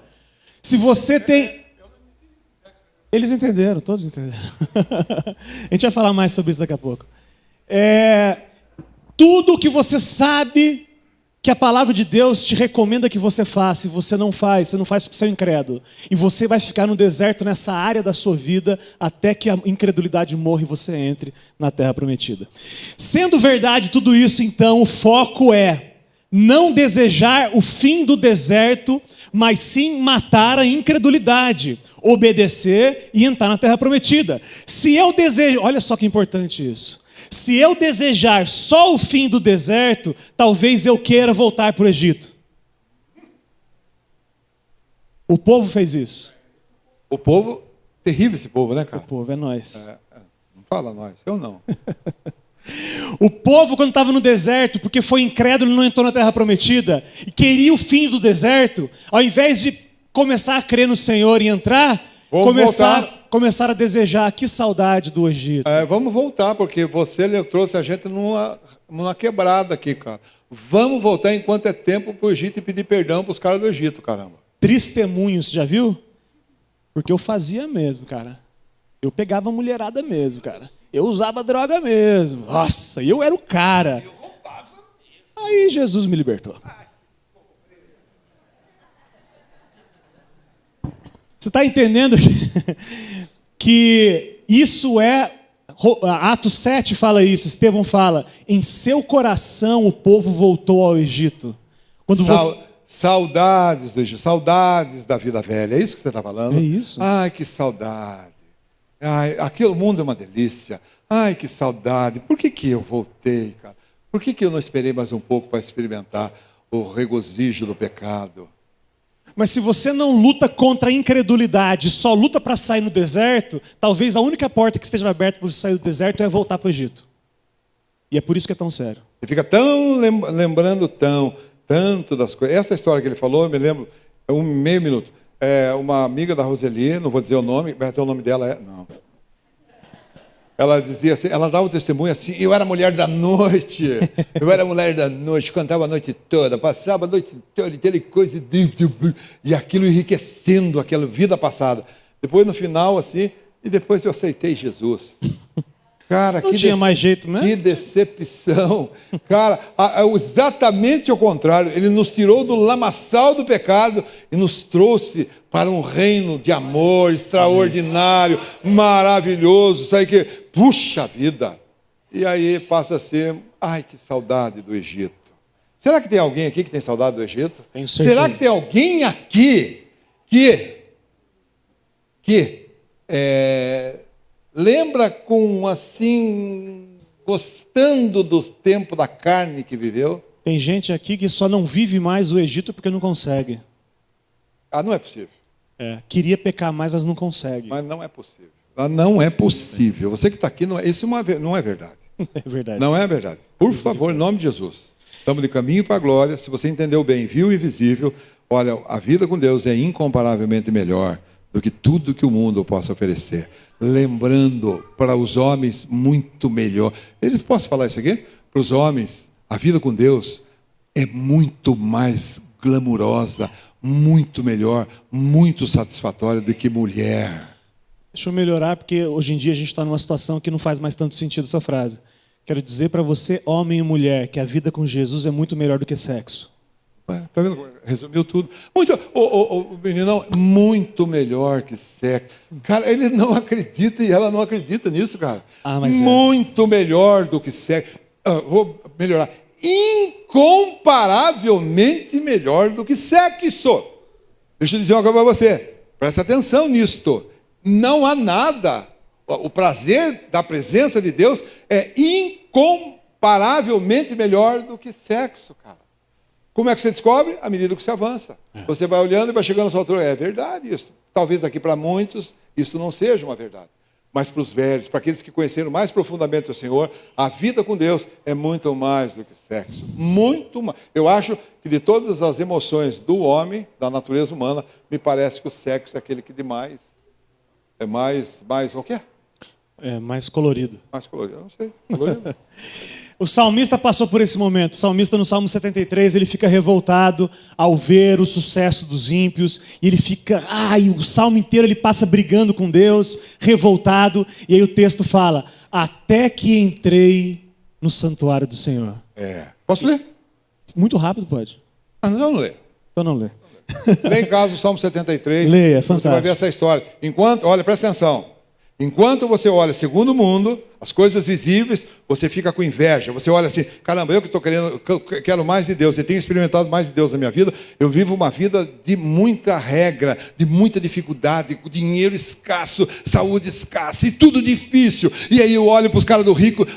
Se você tem... Eles entenderam, todos entenderam. A gente vai falar mais sobre isso daqui a pouco. Tudo que você sabe que a palavra de Deus te recomenda que você faça, e você não faz porque você é incrédulo. E você vai ficar no deserto nessa área da sua vida até que a incredulidade morra e você entre na terra prometida. Sendo verdade tudo isso, então, o foco é não desejar o fim do deserto, mas sim matar a incredulidade, obedecer e entrar na terra prometida. Se eu desejo, olha só que importante isso. Se eu desejar só o fim do deserto, talvez eu queira voltar para o Egito. O povo fez isso. O povo, terrível esse povo, né, cara? O povo é nós. Não fala nós, eu não. O povo, quando estava no deserto, porque foi incrédulo e não entrou na terra prometida, e queria o fim do deserto, ao invés de começar a crer no Senhor e entrar, começaram a desejar, que saudade do Egito. Vamos voltar, porque você trouxe a gente numa quebrada aqui, cara. Vamos voltar enquanto é tempo para o Egito e pedir perdão para os caras do Egito, caramba. Testemunhos, já viu? Porque eu fazia mesmo, cara. Eu pegava a mulherada mesmo, cara. Eu usava droga mesmo. Nossa, eu era o cara. Aí Jesus me libertou. Você está entendendo que isso é... Atos 7 fala isso, Estevão fala, em seu coração o povo voltou ao Egito. Quando Saudades do Egito, saudades da vida velha, é isso que você está falando? É isso. Ai, que saudade. Ai, aquele mundo é uma delícia. Ai, que saudade. Por que eu voltei, cara? Por que eu não esperei mais um pouco para experimentar o regozijo do pecado? Mas se você não luta contra a incredulidade, só luta para sair no deserto, talvez a única porta que esteja aberta para você sair do deserto é voltar para o Egito. E é por isso que é tão sério. Você fica tão lembrando tanto das coisas. Essa história que ele falou, eu me lembro, meio minuto. Uma amiga da Roseli, não vou dizer o nome, mas o nome dela não. Ela dizia assim, ela dava o testemunho assim, eu era mulher da noite, cantava a noite toda, passava a noite toda, aquela coisa, e aquilo enriquecendo aquela vida passada. Depois no final, assim, e depois eu aceitei Jesus. Cara, não tinha mais jeito mesmo? Que decepção. Cara, exatamente o contrário. Ele nos tirou do lamaçal do pecado e nos trouxe para um reino de amor extraordinário, maravilhoso. Sabe que, puxa vida. E aí passa a ser, ai, que saudade do Egito. Será que tem alguém aqui que tem saudade do Egito? Tenho certeza. Será que tem alguém aqui que lembra com, assim, gostando do tempo da carne que viveu? Tem gente aqui que só não vive mais o Egito porque não consegue. Não é possível. Queria pecar mais, mas não consegue. Mas não é possível. Não é possível. Você que está aqui, isso não é verdade. É verdade. Não é verdade. Por favor, em nome de Jesus. Estamos de caminho para a glória. Se você entendeu bem, viu e visível, olha, a vida com Deus é incomparavelmente melhor do que tudo que o mundo possa oferecer. Lembrando, para os homens, muito melhor. Posso falar isso aqui? Para os homens, a vida com Deus é muito mais glamurosa, muito melhor, muito satisfatória do que mulher. Deixa eu melhorar, porque hoje em dia a gente está numa situação que não faz mais tanto sentido essa frase. Quero dizer para você, homem e mulher, que a vida com Jesus é muito melhor do que sexo. Está vendo? Resumiu tudo. Meninão, muito melhor que sexo. Cara, ele não acredita e ela não acredita nisso, cara. Muito melhor do que sexo. Vou melhorar. Incomparavelmente melhor do que sexo. Deixa eu dizer uma coisa para você. Presta atenção nisto. Não há nada. O prazer da presença de Deus é incomparavelmente melhor do que sexo, cara. Como é que você descobre? À medida que você avança. Você vai olhando e vai chegando à sua altura. É verdade isso. Talvez aqui para muitos isso não seja uma verdade. Mas para os velhos, para aqueles que conheceram mais profundamente o Senhor, a vida com Deus é muito mais do que sexo. Muito mais. Eu acho que de todas as emoções do homem, da natureza humana, me parece que o sexo é aquele que é mais o quê? É mais colorido. Mais colorido, eu não sei. Colorido. O salmista passou por esse momento. O salmista no Salmo 73, ele fica revoltado ao ver o sucesso dos ímpios. E ele fica, o salmo inteiro ele passa brigando com Deus, revoltado. E aí o texto fala, até que entrei no santuário do Senhor. Posso ler? Muito rápido, pode. Não lê. Então não lê. Lê em casa o Salmo 73. Leia, fantástico. Você vai ver essa história. Olha, presta atenção. Enquanto você olha segundo o mundo, as coisas visíveis, você fica com inveja. Você olha assim, caramba, eu que estou quero mais de Deus, eu tenho experimentado mais de Deus na minha vida. Eu vivo uma vida de muita regra, de muita dificuldade, dinheiro escasso, saúde escassa e tudo difícil. E aí eu olho para os caras ricos,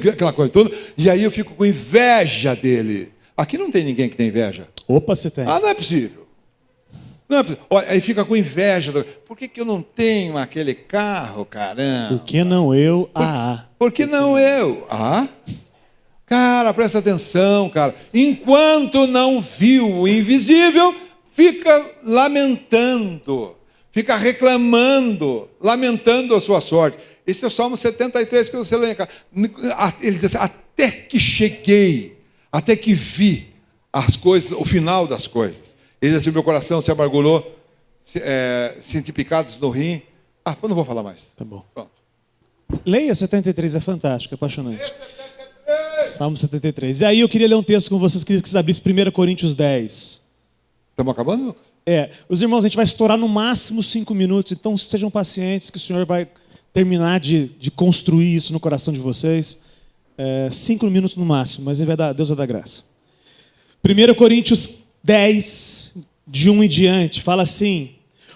aquela coisa toda, e aí eu fico com inveja dele. Aqui não tem ninguém que tem inveja. Opa, você tem. Não é possível. Não é possível. Olha, aí fica com inveja. Por que eu não tenho aquele carro, caramba? Por que não eu? Por que não eu? Cara, presta atenção, cara. Enquanto não viu o invisível, fica lamentando, fica reclamando, lamentando a sua sorte. Esse é o Salmo 73 que você lê, cara. Ele diz assim, até que cheguei, até que vi as coisas, o final das coisas. Ele diz assim, meu coração se amargurou, senti picados no rim. Eu não vou falar mais. Tá bom. Pronto. Leia 73, é fantástico, é apaixonante. 73. Salmo 73. E aí eu queria ler um texto com vocês, queria que vocês abrissem 1 Coríntios 10. Estamos acabando, Lucas? Os irmãos, a gente vai estourar no máximo 5 minutos, então sejam pacientes que o Senhor vai terminar de construir isso no coração de vocês. 5 minutos no máximo, mas Deus vai dar graça. 1 Coríntios 10, de 1 em diante, fala assim: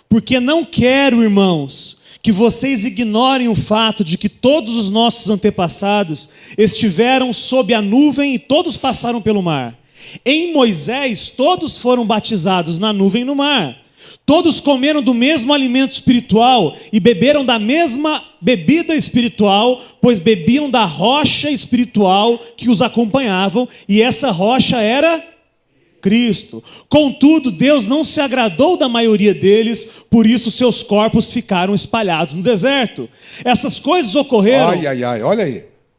porque não quero, irmãos, que vocês ignorem o fato de que todos os nossos antepassados estiveram sob a nuvem e todos passaram pelo mar. Em Moisés, todos foram batizados na nuvem e no mar. Todos comeram do mesmo alimento espiritual e beberam da mesma bebida espiritual, pois bebiam da rocha espiritual que os acompanhavam, e essa rocha era Cristo. Contudo, Deus não se agradou da maioria deles, por isso seus corpos ficaram espalhados no deserto. Essas coisas ocorreram...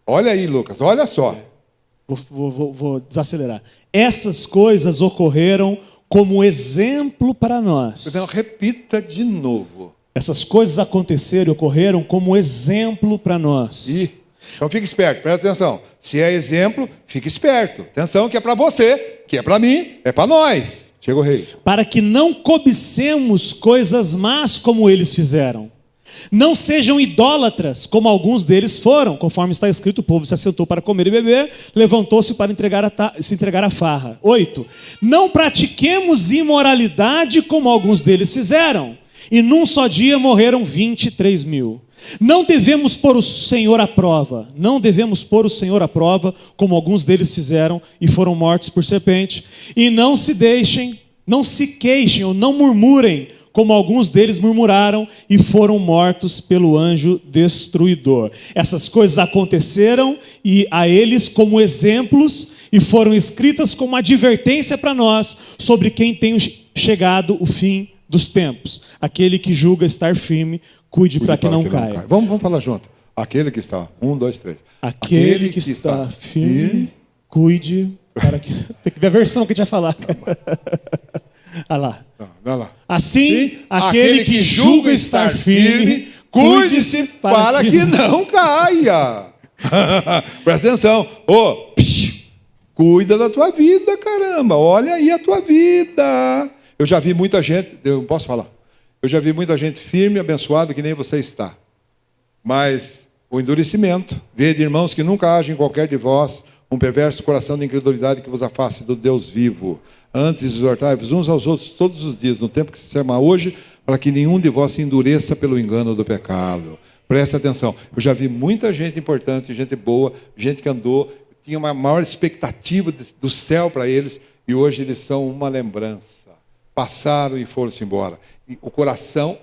Olha aí, Lucas, olha só. Vou desacelerar. Essas coisas ocorreram como exemplo para nós. Então, repita de novo. Essas coisas aconteceram e ocorreram como exemplo para nós. Então fique esperto, presta atenção. Se é exemplo, fique esperto. Atenção que é para você, que é para mim, é para nós. Chega o rei. Para que não cobicemos coisas más como eles fizeram. Não sejam idólatras, como alguns deles foram. Conforme está escrito, o povo se assentou para comer e beber, levantou-se para se entregar à farra. 8. Não pratiquemos imoralidade, como alguns deles fizeram. E num só dia morreram 23 mil. Não devemos pôr o Senhor à prova. Não devemos pôr o Senhor à prova, como alguns deles fizeram e foram mortos por serpente. E não se queixem ou não murmurem, como alguns deles murmuraram e foram mortos pelo anjo destruidor. Essas coisas aconteceram e a eles como exemplos e foram escritas como advertência para nós sobre quem tem chegado o fim dos tempos. Aquele que julga estar firme, cuide para que não caia. Vamos falar junto. Aquele que está. 1, 2, 3. Aquele que está firme, cuide para que... Tem que ver a versão que a gente vai falar. Olha lá. Assim, aquele que julga estar firme, cuide-se para que não caia. Presta atenção. Cuida da tua vida, caramba. Olha aí a tua vida. Eu já vi muita gente, eu posso falar? Eu já vi muita gente firme, abençoada, que nem você está. Mas o endurecimento, vede irmãos que nunca haja em qualquer de vós um perverso coração de incredulidade que vos afaste do Deus vivo. Antes exortai-vos uns aos outros todos os dias, no tempo que se chama hoje, para que nenhum de vós se endureça pelo engano do pecado. Presta atenção. Eu já vi muita gente importante, gente boa, gente que andou, tinha uma maior expectativa do céu para eles, e hoje eles são uma lembrança. Passaram e foram-se embora. E o coração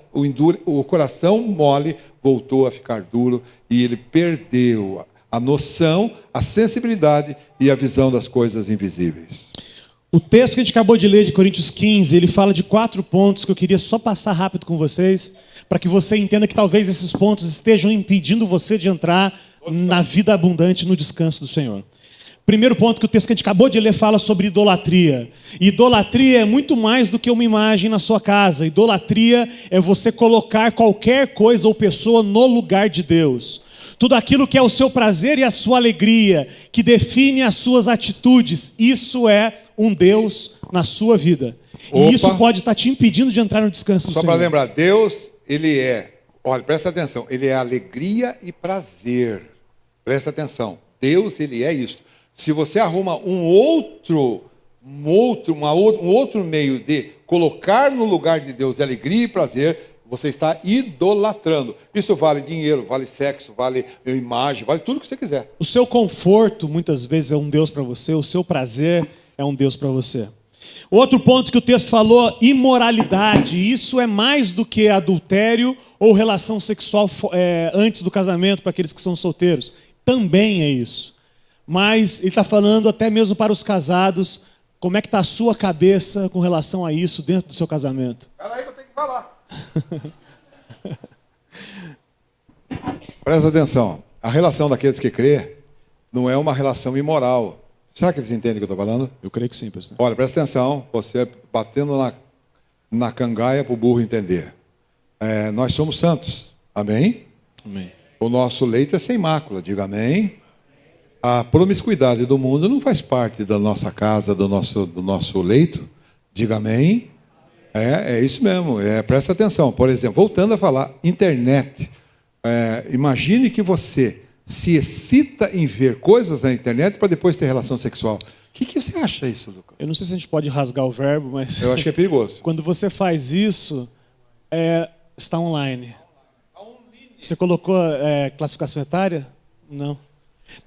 mole voltou a ficar duro, e ele perdeu a noção, a sensibilidade e a visão das coisas invisíveis. O texto que a gente acabou de ler, de Coríntios 15, ele fala de 4 pontos que eu queria só passar rápido com vocês, para que você entenda que talvez esses pontos estejam impedindo você de entrar na vida abundante, no descanso do Senhor. Primeiro ponto que o texto que a gente acabou de ler fala sobre idolatria. Idolatria é muito mais do que uma imagem na sua casa. Idolatria é você colocar qualquer coisa ou pessoa no lugar de Deus. Tudo aquilo que é o seu prazer e a sua alegria, que define as suas atitudes, isso é um Deus na sua vida. E isso pode estar te impedindo de entrar no descanso do Senhor. Só para lembrar, Deus, Ele é, olha, presta atenção, Ele é alegria e prazer. Presta atenção, Deus, Ele é isso. Se você arruma um outro meio de colocar no lugar de Deus alegria e prazer, você está idolatrando. Isso vale dinheiro, vale sexo, vale imagem, vale tudo que você quiser. O seu conforto, muitas vezes, é um Deus para você. O seu prazer é um Deus para você. Outro ponto que o texto falou, imoralidade. Isso é mais do que adultério ou relação sexual antes do casamento, para aqueles que são solteiros. Também é isso. Mas ele está falando até mesmo para os casados, como é que está a sua cabeça com relação a isso dentro do seu casamento. Espera aí que eu tenho que falar. Presta atenção. A relação daqueles que crê não é uma relação imoral. Será que eles entendem o que eu estou falando? Eu creio que sim, pastor. Olha, presta atenção. Você batendo na cangaia para o burro entender. Nós somos santos. Amém? Amém. O nosso leito é sem mácula. Diga amém. A promiscuidade do mundo não faz parte da nossa casa, do nosso leito. Diga amém. É isso mesmo. Presta atenção. Por exemplo, voltando a falar, internet. Imagine que você se excita em ver coisas na internet para depois ter relação sexual. O que você acha disso, Lucas? Eu não sei se a gente pode rasgar o verbo, mas... Eu acho que é perigoso. Quando você faz isso, está online. Você colocou classificação etária? Não.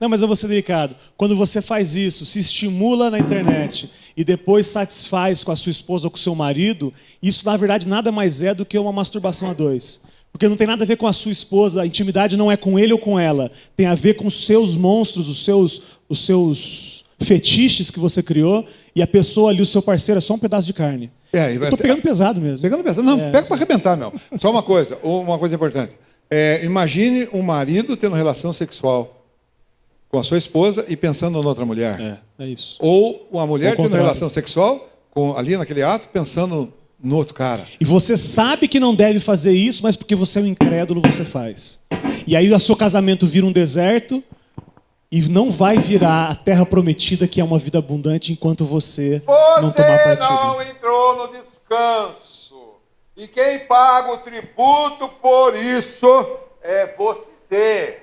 Não, mas eu vou ser delicado. Quando você faz isso, se estimula na internet e depois satisfaz com a sua esposa ou com o seu marido, isso na verdade nada mais é do que uma masturbação a dois. Porque não tem nada a ver com a sua esposa, a intimidade não é com ele ou com ela. Tem a ver com os seus monstros, os seus fetiches que você criou, e a pessoa ali, o seu parceiro, é só um pedaço de carne. Eu tô pegando pesado mesmo. Pegando pesado. Não, pega para arrebentar, meu. Só uma coisa importante. Imagine um marido tendo relação sexual com a sua esposa e pensando na outra mulher. É isso. Ou uma mulher tendo relação sexual ali naquele ato pensando no outro cara. E você sabe que não deve fazer isso, mas porque você é um incrédulo, você faz. E aí o seu casamento vira um deserto e não vai virar a terra prometida, que é uma vida abundante, enquanto você não tomar partido. Você não entrou no descanso. E quem paga o tributo por isso é você.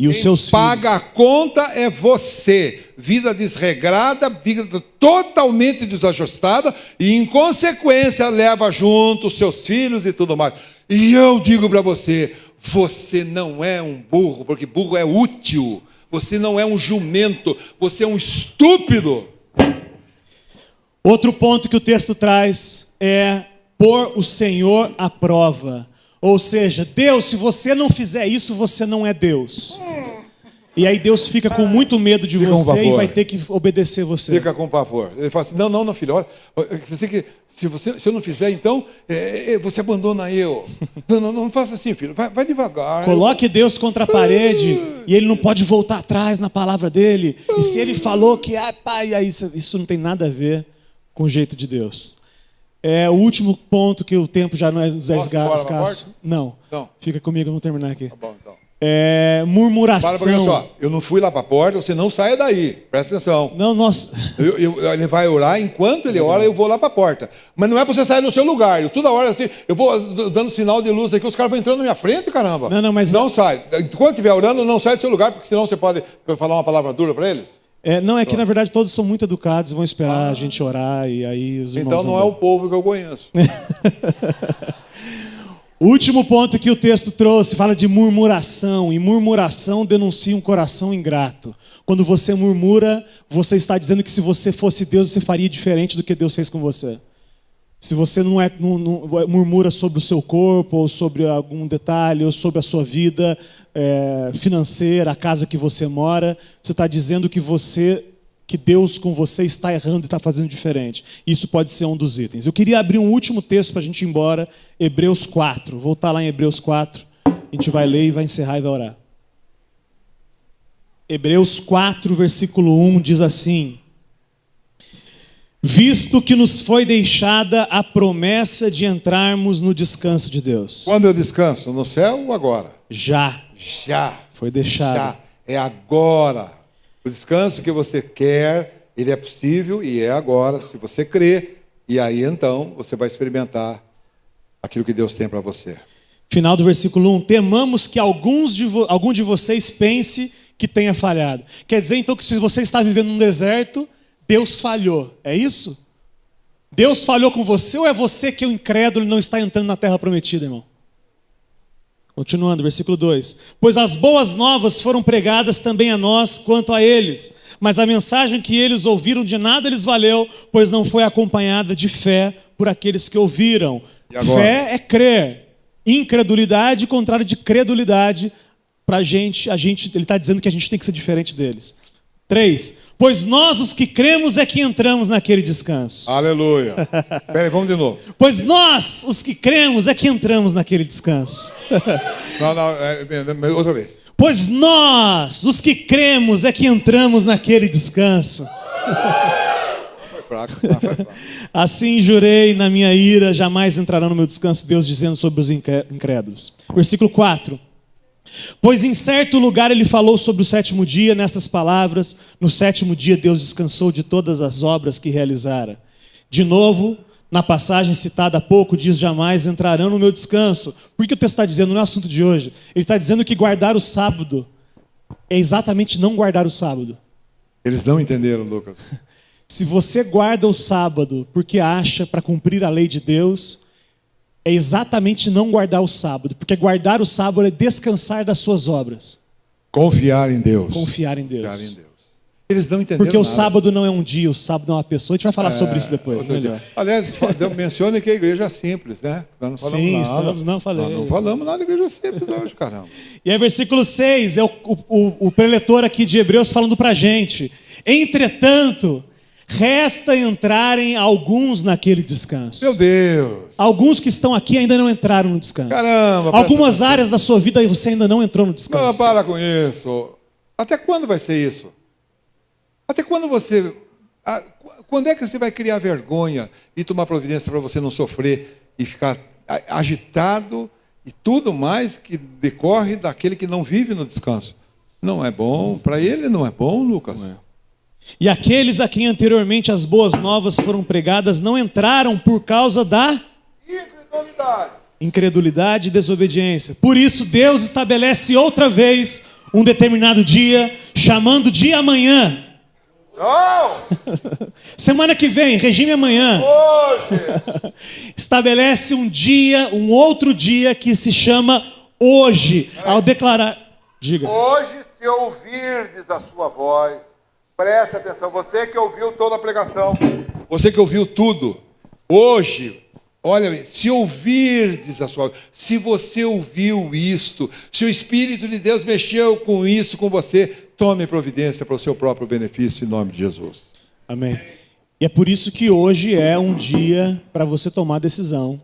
E os seus filhos. Paga a conta é você. Vida desregrada, vida totalmente desajustada e, em consequência, leva junto os seus filhos e tudo mais. E eu digo para você, você não é um burro, porque burro é útil. Você não é um jumento, você é um estúpido. Outro ponto que o texto traz é pôr o Senhor à prova. Ou seja, Deus, se você não fizer isso, você não é Deus. E aí Deus fica com muito medo de você e vai ter que obedecer você. Fica com pavor. Ele fala assim, não, filho, olha, se eu não fizer, então, você abandona eu. Não faça assim, filho, vai devagar. Coloque Deus contra a parede e ele não pode voltar atrás na palavra dele. E se ele falou que, pai, isso não tem nada a ver com o jeito de Deus. O último ponto, que o tempo já não é escasso. Não. Fica comigo, vamos terminar aqui. Tá bom, então. Murmuração. Para só. Eu não fui lá para a porta, você não saia daí. Presta atenção. Não, nossa. Ele vai orar, enquanto ele ora, eu vou lá para a porta. Mas não é para você sair do seu lugar. Toda hora assim, eu vou dando sinal de luz aqui, os caras vão entrando na minha frente, caramba. Mas não sai. Enquanto estiver orando, não sai do seu lugar, porque senão você pode falar uma palavra dura para eles. Não, é que na verdade todos são muito educados, vão esperar a gente orar e aí os irmãos. Então não é o povo que eu conheço. O último ponto que o texto trouxe fala de murmuração, e murmuração denuncia um coração ingrato. Quando você murmura, você está dizendo que se você fosse Deus, você faria diferente do que Deus fez com você. Se você não murmura sobre o seu corpo, ou sobre algum detalhe, ou sobre a sua vida financeira, a casa que você mora, você está dizendo que Deus com você está errando e está fazendo diferente. Isso pode ser um dos itens. Eu queria abrir um último texto para a gente ir embora, Hebreus 4. Voltar lá em Hebreus 4, a gente vai ler e vai encerrar e vai orar. Hebreus 4, versículo 1 diz assim: visto que nos foi deixada a promessa de entrarmos no descanso de Deus. Quando eu descanso? No céu ou agora? Já. Foi deixado. Já. É agora. O descanso que você quer, ele é possível e é agora, se você crer. E aí, então, você vai experimentar aquilo que Deus tem para você. Final do versículo 1. Temamos que algum de vocês pense que tenha falhado. Quer dizer, então, que se você está vivendo num deserto, Deus falhou. É isso? Deus falhou com você ou é você que é o incrédulo e não está entrando na terra prometida, irmão? Continuando, versículo 2. Pois as boas novas foram pregadas também a nós quanto a eles, mas a mensagem que eles ouviram de nada lhes valeu, pois não foi acompanhada de fé por aqueles que ouviram. Fé é crer. Incredulidade, contrário de credulidade, para a gente, ele está dizendo que a gente tem que ser diferente deles. 3. Pois nós, os que cremos, é que entramos naquele descanso. Aleluia. Peraí, vamos de novo. Pois nós, os que cremos, é que entramos naquele descanso. Outra vez. Pois nós, os que cremos, é que entramos naquele descanso. Foi fraco. Assim jurei na minha ira, jamais entrarão no meu descanso, Deus dizendo sobre os incrédulos. Versículo 4. Pois em certo lugar ele falou sobre o sétimo dia, nestas palavras: no sétimo dia Deus descansou de todas as obras que realizara. De novo, na passagem citada há pouco, diz: jamais entrarão no meu descanso. Por que o texto está dizendo? Não é o assunto de hoje. Ele está dizendo que guardar o sábado é exatamente não guardar o sábado. Eles não entenderam, Lucas. Se você guarda o sábado porque acha para cumprir a lei de Deus, é exatamente não guardar o sábado. Porque guardar o sábado é descansar das suas obras. Confiar em Deus. Confiar em Deus. Confiar em Deus. Eles não entenderam Porque o nada. sábado não é um dia, o sábado é uma pessoa. A gente vai falar sobre isso depois. Melhor. Aliás, mencione que a igreja é simples, né? Nós não falamos Sim, nada. estamos, não falei. Nós não falamos nada da igreja simples hoje, caramba. E aí, versículo 6, é o preletor aqui de Hebreus falando para a gente. Entretanto, resta entrarem alguns naquele descanso. Meu Deus. Alguns que estão aqui ainda não entraram no descanso. Caramba. Algumas áreas da sua vida você ainda não entrou no descanso. Não, para com isso. Até quando vai ser isso? Até quando você... Quando é que você vai criar vergonha e tomar providência para você não sofrer e ficar agitado e tudo mais que decorre daquele que não vive no descanso? Não é bom. Para ele não é bom, Lucas. Não é. E aqueles a quem anteriormente as boas novas foram pregadas não entraram por causa da incredulidade e desobediência. Por isso Deus estabelece outra vez um determinado dia, chamando de amanhã. Não! Semana que vem, regime amanhã. Hoje! Estabelece um dia, um outro dia que se chama hoje. Ao declarar... Diga. Hoje, se ouvirdes a sua voz, preste atenção, você que ouviu toda a pregação, você que ouviu tudo, hoje, olha, se ouvirdes a sua voz, se você ouviu isto, se o Espírito de Deus mexeu com isso, com você, tome providência para o seu próprio benefício, em nome de Jesus. Amém. E é por isso que hoje é um dia para você tomar decisão.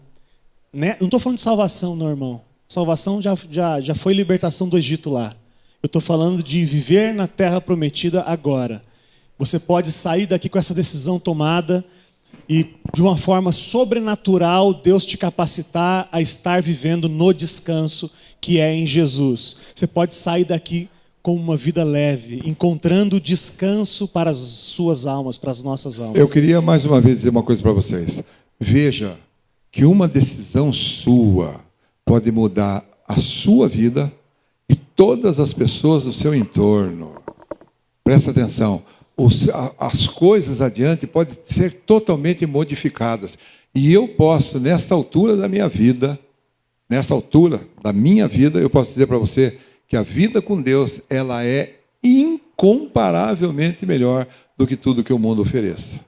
Né? Não estou falando de salvação, não, irmão. Salvação já foi libertação do Egito lá. Eu estou falando de viver na terra prometida agora. Você pode sair daqui com essa decisão tomada e, de uma forma sobrenatural, Deus te capacitar a estar vivendo no descanso que é em Jesus. Você pode sair daqui com uma vida leve, encontrando descanso para as suas almas, para as nossas almas. Eu queria mais uma vez dizer uma coisa para vocês. Veja que uma decisão sua pode mudar a sua vida e todas as pessoas do seu entorno. Presta atenção. As coisas adiante podem ser totalmente modificadas. E eu posso, nesta altura da minha vida, eu posso dizer para você que a vida com Deus, ela é incomparavelmente melhor do que tudo que o mundo ofereça.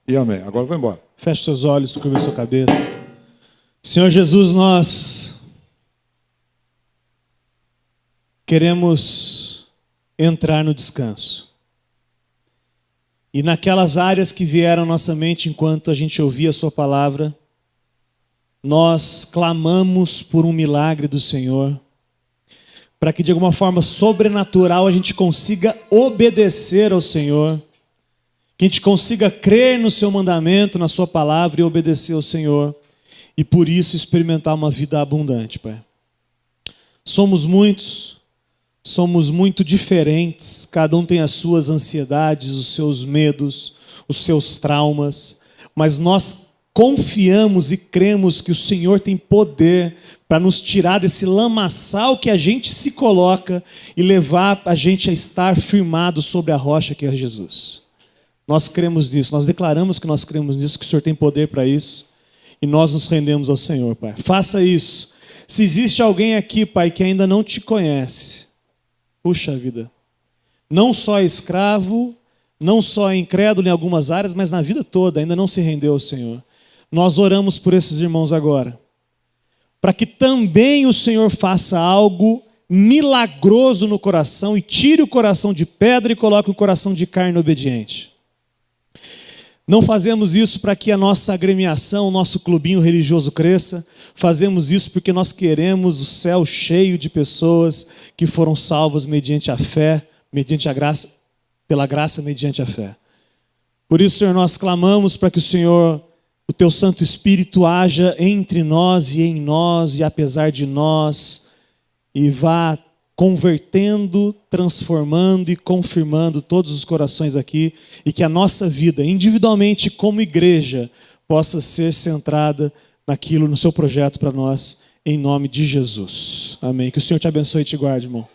E amém. Agora eu vou embora. Feche seus olhos, curva sua cabeça. Senhor Jesus, nós queremos entrar no descanso. E naquelas áreas que vieram à nossa mente enquanto a gente ouvia a sua palavra, nós clamamos por um milagre do Senhor, para que de alguma forma sobrenatural a gente consiga obedecer ao Senhor, que a gente consiga crer no seu mandamento, na sua palavra e obedecer ao Senhor, e por isso experimentar uma vida abundante, Pai. Somos muitos, somos muito diferentes, cada um tem as suas ansiedades, os seus medos, os seus traumas, mas nós confiamos e cremos que o Senhor tem poder para nos tirar desse lamaçal que a gente se coloca e levar a gente a estar firmado sobre a rocha que é Jesus. Nós cremos nisso, nós declaramos que nós cremos nisso, que o Senhor tem poder para isso, e nós nos rendemos ao Senhor, Pai. Faça isso. Se existe alguém aqui, Pai, que ainda não te conhece, puxa vida, não só escravo, não só incrédulo em algumas áreas, mas na vida toda ainda não se rendeu ao Senhor. Nós oramos por esses irmãos agora, para que também o Senhor faça algo milagroso no coração e tire o coração de pedra e coloque o coração de carne obediente. Não fazemos isso para que a nossa agremiação, o nosso clubinho religioso cresça. Fazemos isso porque nós queremos o céu cheio de pessoas que foram salvas mediante a fé, mediante a graça, pela graça mediante a fé. Por isso, Senhor, nós clamamos para que o Senhor, o Teu Santo Espírito, haja entre nós e em nós e apesar de nós e vá convertendo, transformando e confirmando todos os corações aqui, e que a nossa vida, individualmente como igreja, possa ser centrada naquilo, no seu projeto para nós, em nome de Jesus. Amém. Que o Senhor te abençoe e te guarde, irmão.